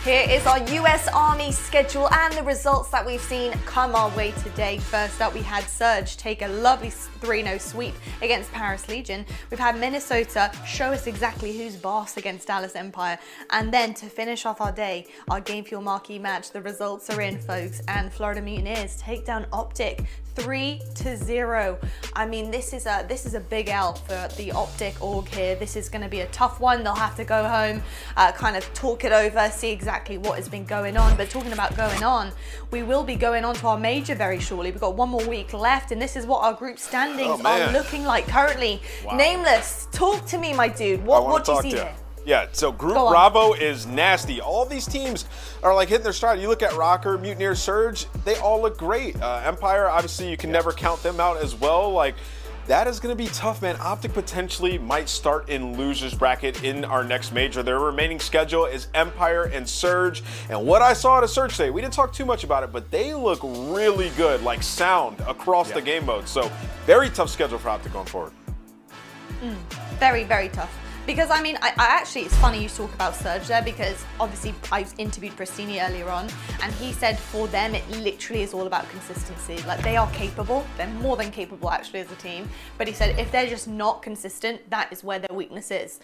[SPEAKER 11] Here is our US Army schedule and the results that we've seen come our way today. First up, we had Surge take a lovely 3-0 sweep against Paris Legion. We've had Minnesota show us exactly who's boss against Dallas Empire. And then to finish off our day, our Game Fuel Marquee match, the results are in, folks, and Florida Mutineers take down OpTic 3-0. I mean, this is a big L for the OpTic org here. This is going to be a tough one. They'll have to go home, kind of talk it over, see exactly what has been going on. But talking about going on, we will be going on to our major very shortly. We've got one more week left, and this is what our group standings are looking like currently.
[SPEAKER 12] Wow.
[SPEAKER 11] Nameless, talk to me, my dude. What do you see here?
[SPEAKER 12] Yeah, so Group Bravo is nasty. All these teams are like hitting their stride. You look at Røkkr, Mutineers, Surge, they all look great. Empire, obviously, you can never count them out as well. Like, that is going to be tough, man. OpTic potentially might start in losers bracket in our next major. Their remaining schedule is Empire and Surge. And what I saw at a Surge today, we didn't talk too much about it, but they look really good, like sound across the game mode. So very tough schedule for OpTic going forward.
[SPEAKER 11] Very, very tough. Because, I mean, I actually, it's funny you talk about Surge there, because obviously I interviewed Prestinni earlier on, and he said for them it literally is all about consistency. Like, they are capable, they're more than capable actually as a team, but he said if they're just not consistent, that is where their weakness is.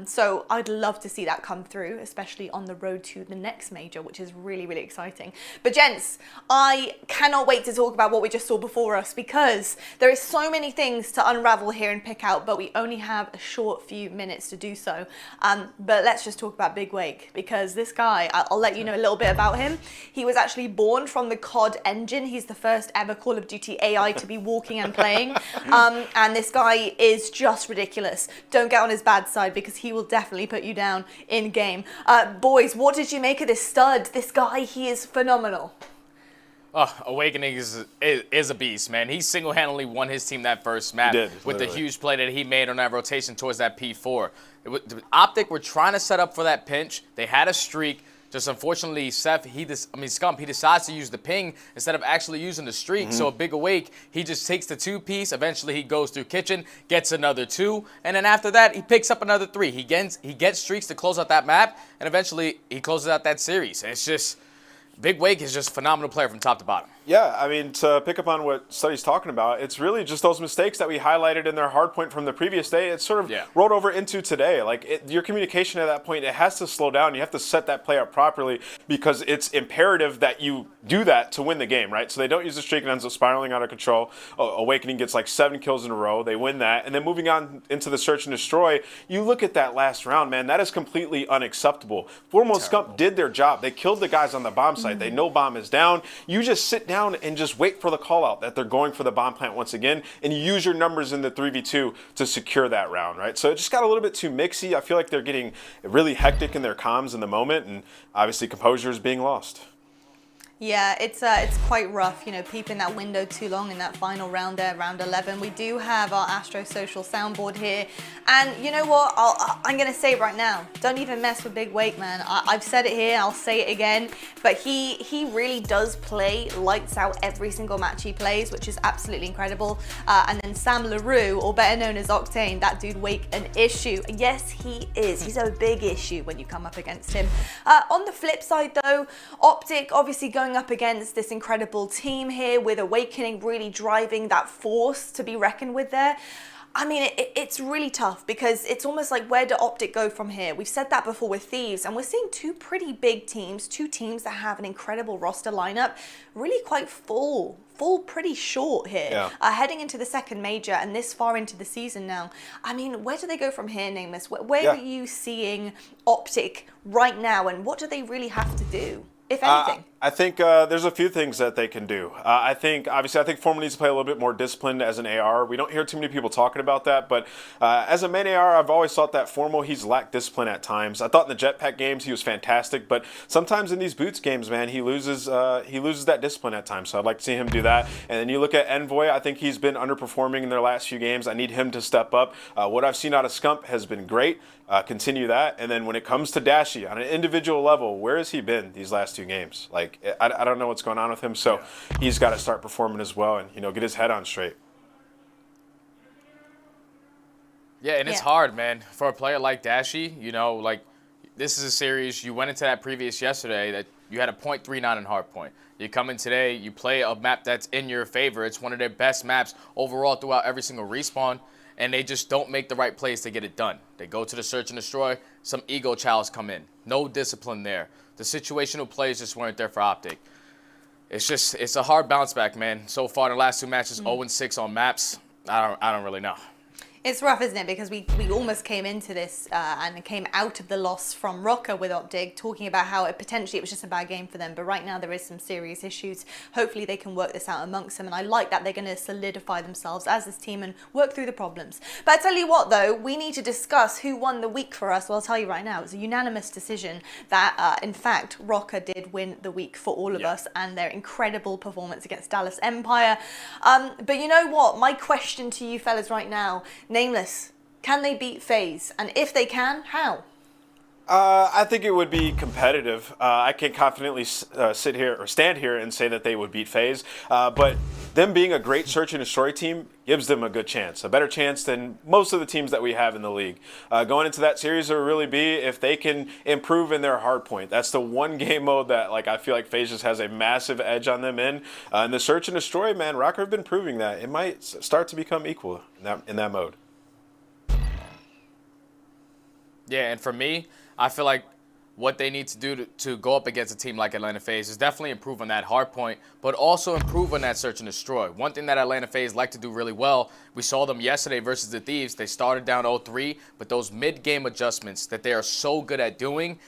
[SPEAKER 11] So I'd love to see that come through, especially on the road to the next major, which is really, really exciting. But gents, I cannot wait to talk about what we just saw before us, because there is so many things to unravel here and pick out, but we only have a short few minutes to do so. But let's just talk about Big Wake, because this guy, I'll let you know a little bit about him. He was actually born from the COD engine. He's the first ever Call of Duty AI to be walking and playing. And this guy is just ridiculous. Don't get on his bad side, because he will definitely put you down in game. Boys, what did you make of this stud? This guy, he is phenomenal.
[SPEAKER 13] Awakening is a beast, man. He single-handedly won his team that first map with the huge play that he made on that rotation towards that P4. OpTic were trying to set up for that pinch. They had a streak. Just unfortunately, Scump, he decides to use the ping instead of actually using the streak. So a Big Awake, he just takes the 2-piece. Eventually, he goes through kitchen, gets another 2, and then after that, he picks up another 3. He gets streaks to close out that map, and eventually, he closes out that series. And it's just, Big Wake is just a phenomenal player from top to bottom.
[SPEAKER 12] Yeah, I mean, to pick up on what Study's talking about, it's really just those mistakes that we highlighted in their hard point from the previous day. It's sort of rolled over into today. Like, your communication at that point, it has to slow down. You have to set that play up properly, because it's imperative that you do that to win the game, right? So they don't use the streak and ends up spiraling out of control. Awakening gets like 7 kills in a row. They win that. And then moving on into the search and destroy, you look at that last round, man, that is completely unacceptable. Foremost Scump did their job. They killed the guys on the bomb site. They know bomb is down. You just sit down and just wait for the call out that they're going for the bomb plant once again, and you use your numbers in the 3v2 to secure that round, right? So it just got a little bit too mixy. I feel like they're getting really hectic in their comms in the moment, and obviously composure is being lost.
[SPEAKER 11] Yeah, it's quite rough, you know, peeping that window too long in that final round there, round 11. We do have our Astro Social soundboard here, and you know what? I'm going to say it right now, don't even mess with Big Wake, man. I've said it here, I'll say it again, but he really does play lights out every single match he plays, which is absolutely incredible. And then Sam LaRue, or better known as Octane, that dude Wake an issue. Yes, he is. He's a big issue when you come up against him. On the flip side though, OpTic obviously going up against this incredible team here, with Awakening really driving that force to be reckoned with there. I mean, it's really tough, because it's almost like, where do OpTic go from here? We've said that before with Thieves, and we're seeing two pretty big teams, two teams that have an incredible roster lineup, really quite fall pretty short here, heading into the second major and this far into the season now. I mean, where do they go from here, Nameless? Where are you seeing OpTic right now, and what do they really have to do, if anything?
[SPEAKER 12] I think there's a few things that they can do. I think Formal needs to play a little bit more disciplined as an AR. We don't hear too many people talking about that, but as a main AR, I've always thought that Formal, he's lacked discipline at times. I thought in the Jetpack games he was fantastic, but sometimes in these Boots games, man, he loses that discipline at times. So I'd like to see him do that. And then you look at Envoy, I think he's been underperforming in their last few games. I need him to step up. What I've seen out of Scump has been great. Continue that. And then when it comes to Dashy, on an individual level, where has he been these last 2 games? Like, I don't know what's going on with him, so he's got to start performing as well, and, you know, get his head on straight.
[SPEAKER 13] Yeah, and it's hard, man, for a player like Dashy. You know, like, this is a series, you went into that previous yesterday that you had a .39 in hardpoint. You come in today, you play a map that's in your favor. It's one of their best maps overall throughout every single respawn, and they just don't make the right plays to get it done. They go to the search and destroy, some ego chows come in. No discipline there. The situational plays just weren't there for OpTic. It's a hard bounce back, man. So far, the last 2 matches, 0-6 on maps. I don't really know.
[SPEAKER 11] It's rough, isn't it? Because we almost came into this and came out of the loss from Røkkr with OpTic, talking about how it was just a bad game for them. But right now there is some serious issues. Hopefully they can work this out amongst them. And I like that they're going to solidify themselves as this team and work through the problems. But I tell you what, though, we need to discuss who won the week for us. Well, I'll tell you right now, it was a unanimous decision that, in fact, Røkkr did win the week for all of us and their incredible performance against Dallas Empire. But you know what? My question to you fellas right now, Nameless, can they beat FaZe? And if they can, how?
[SPEAKER 12] I think it would be competitive. I can confidently stand here and say that they would beat FaZe. But them being a great search and destroy team gives them a good chance, a better chance than most of the teams that we have in the league. Going into that series, it will really be if they can improve in their hard point. That's the one game mode that I feel like FaZe just has a massive edge on them in. And the search and destroy, man, Røkkr have been proving that. It might start to become equal in that mode.
[SPEAKER 13] Yeah, and for me, I feel like what they need to do to go up against a team like Atlanta FaZe is definitely improve on that hard point, but also improve on that search and destroy. One thing that Atlanta FaZe like to do really well, we saw them yesterday versus the Thieves. They started down 0-3, but those mid-game adjustments that they are so good at doing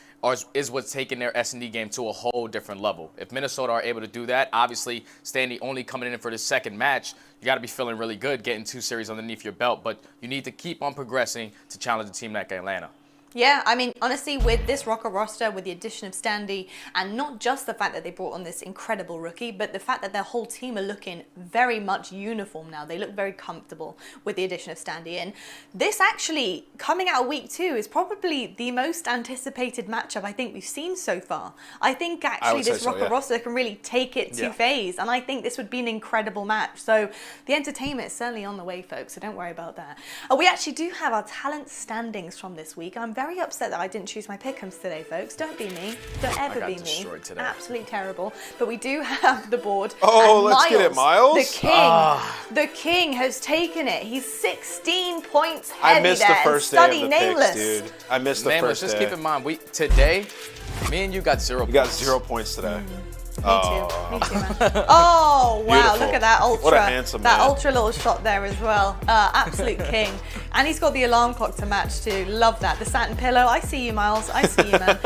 [SPEAKER 13] is what's taking their S&D game to a whole different level. If Minnesota are able to do that, obviously Standy only coming in for the second match, you got to be feeling really good getting 2 series underneath your belt, but you need to keep on progressing to challenge a team like Atlanta.
[SPEAKER 11] Yeah, I mean, honestly, with this Røkkr roster, with the addition of Standy, and not just the fact that they brought on this incredible rookie, but the fact that their whole team are looking very much uniform now. They look very comfortable with the addition of Standy in. This actually, coming out of week 2, is probably the most anticipated matchup I think we've seen so far. I think actually this Røkkr roster can really take it to FaZe, and I think this would be an incredible match. So the entertainment is certainly on the way, folks, so don't worry about that. We actually do have our talent standings from this week. I'm very upset that I didn't choose my pick'ems today, folks. Don't be me. Don't ever be me.
[SPEAKER 13] Today.
[SPEAKER 11] Absolutely terrible. But we do have the board.
[SPEAKER 12] Oh, let's get it, Miles.
[SPEAKER 11] The king has taken it. He's 16 points heavy.
[SPEAKER 12] I missed the first day of the picks, dude. I missed the first day.
[SPEAKER 13] Just keep in mind, today, me and you got 0 points.
[SPEAKER 12] We got 0 points today.
[SPEAKER 11] Me too, man. Oh, wow,
[SPEAKER 12] Beautiful.
[SPEAKER 11] Look at that ultra.
[SPEAKER 12] What a handsome man.
[SPEAKER 11] Ultra little shot there as well. Absolute king. And he's got the alarm clock to match too. Love that. The satin pillow. I see you, Miles. I see you, man.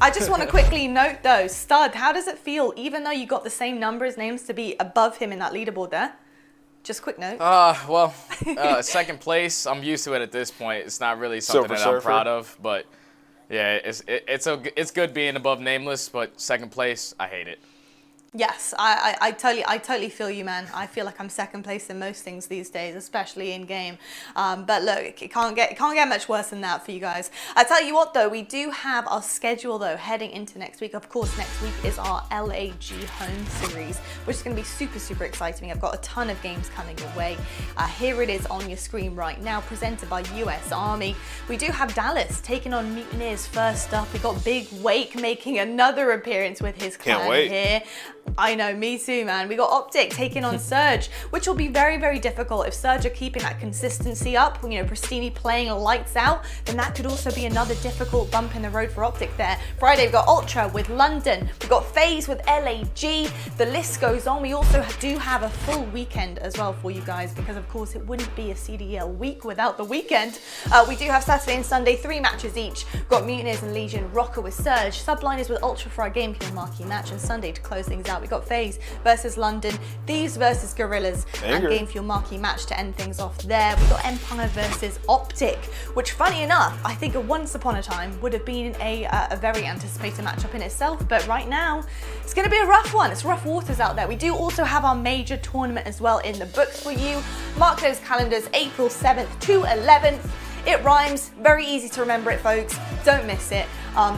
[SPEAKER 11] I just want to quickly note though, Stud, how does it feel, even though you got the same number as names, to be above him in that leaderboard there? Just quick note.
[SPEAKER 13] Well, second place, I'm used to it at this point. It's not really something that I'm proud of, but yeah, it's good being above Nameless, but second place, I hate it.
[SPEAKER 11] Yes, I totally feel you, man. I feel like I'm second place in most things these days, especially in game. But look, it can't get much worse than that for you guys. I tell you what, though, we do have our schedule though heading into next week. Of course, next week is our LAG home series, which is going to be super exciting. I've got a ton of games coming your way. Here it is on your screen right now, presented by US Army. We do have Dallas taking on Mutineers first up. We got Big Wake making another appearance with his clan here. I know, me too, man. We got OpTic taking on Surge, which will be very difficult. If Surge are keeping that consistency up, you know, Prestinni playing lights out, then that could also be another difficult bump in the road for OpTic there. Friday, we've got Ultra with London. We've got FaZe with LAG. The list goes on. We also do have a full weekend as well for you guys, because of course it wouldn't be a CDL week without the weekend. We do have Saturday and Sunday, 3 matches each. We've got Mutineers and Legion, Røkkr with Surge, Subliners with Ultra for our game and Marquee match, and Sunday to close things out. We got FaZe versus London, Thieves versus Guerrillas, and Game for your Marquee match to end things off there. We got Empire versus OpTic, which, funny enough, I think once upon a time would have been a very anticipated matchup in itself, but right now it's going to be a rough one. It's rough waters out there. We do also have our major tournament as well in the books for you. Mark those calendars, April 7th to 11th. It rhymes, very easy to remember it, folks. Don't miss it.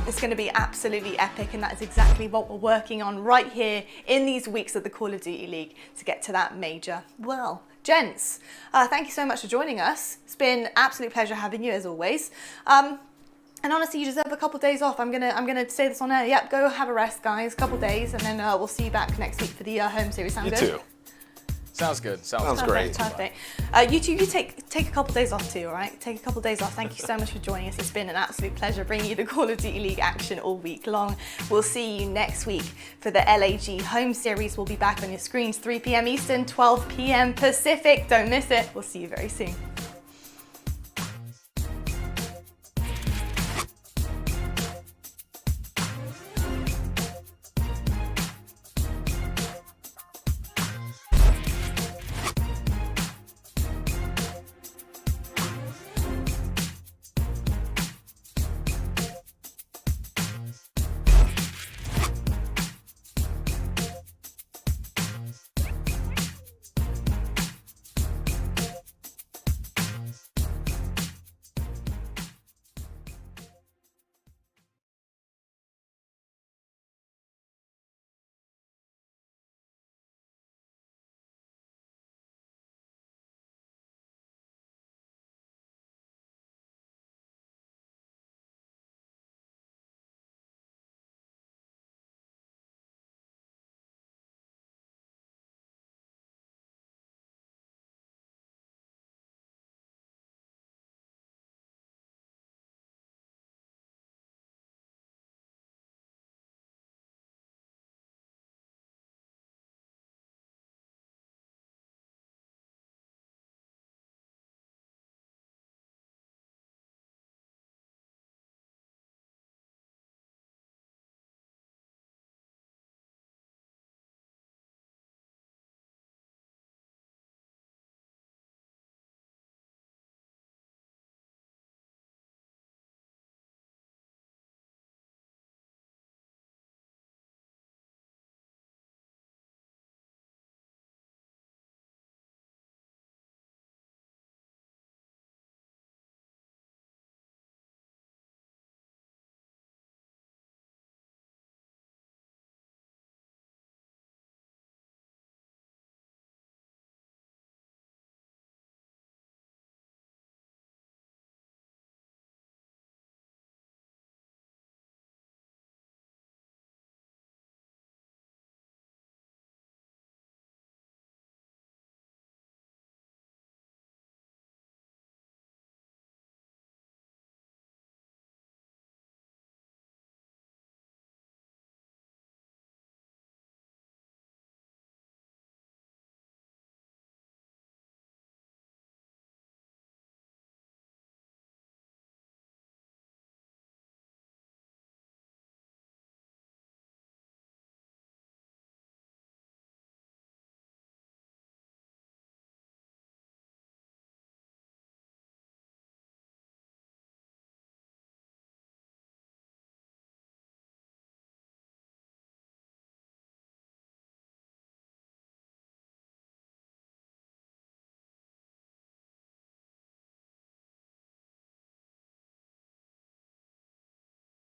[SPEAKER 11] It's going to be absolutely epic, and that is exactly what we're working on right here in these weeks of the Call of Duty League to get to that major. Well, gents, thank you so much for joining us. It's been an absolute pleasure having you as always. And honestly, you deserve a couple days off. I'm gonna say this on air. Yep, go have a rest, guys. Couple days, and then we'll see you back next week for the home series. Sound
[SPEAKER 12] You
[SPEAKER 11] good?
[SPEAKER 12] too.
[SPEAKER 13] Sounds good.
[SPEAKER 12] Sounds great.
[SPEAKER 11] Perfect. You two, you take a couple days off too, all right? Take a couple days off. Thank you so much for joining us. It's been an absolute pleasure bringing you the Call of Duty League action all week long. We'll see you next week for the LAG home series. We'll be back on your screens 3 p.m. Eastern, 12 p.m. Pacific. Don't miss it. We'll see you very soon.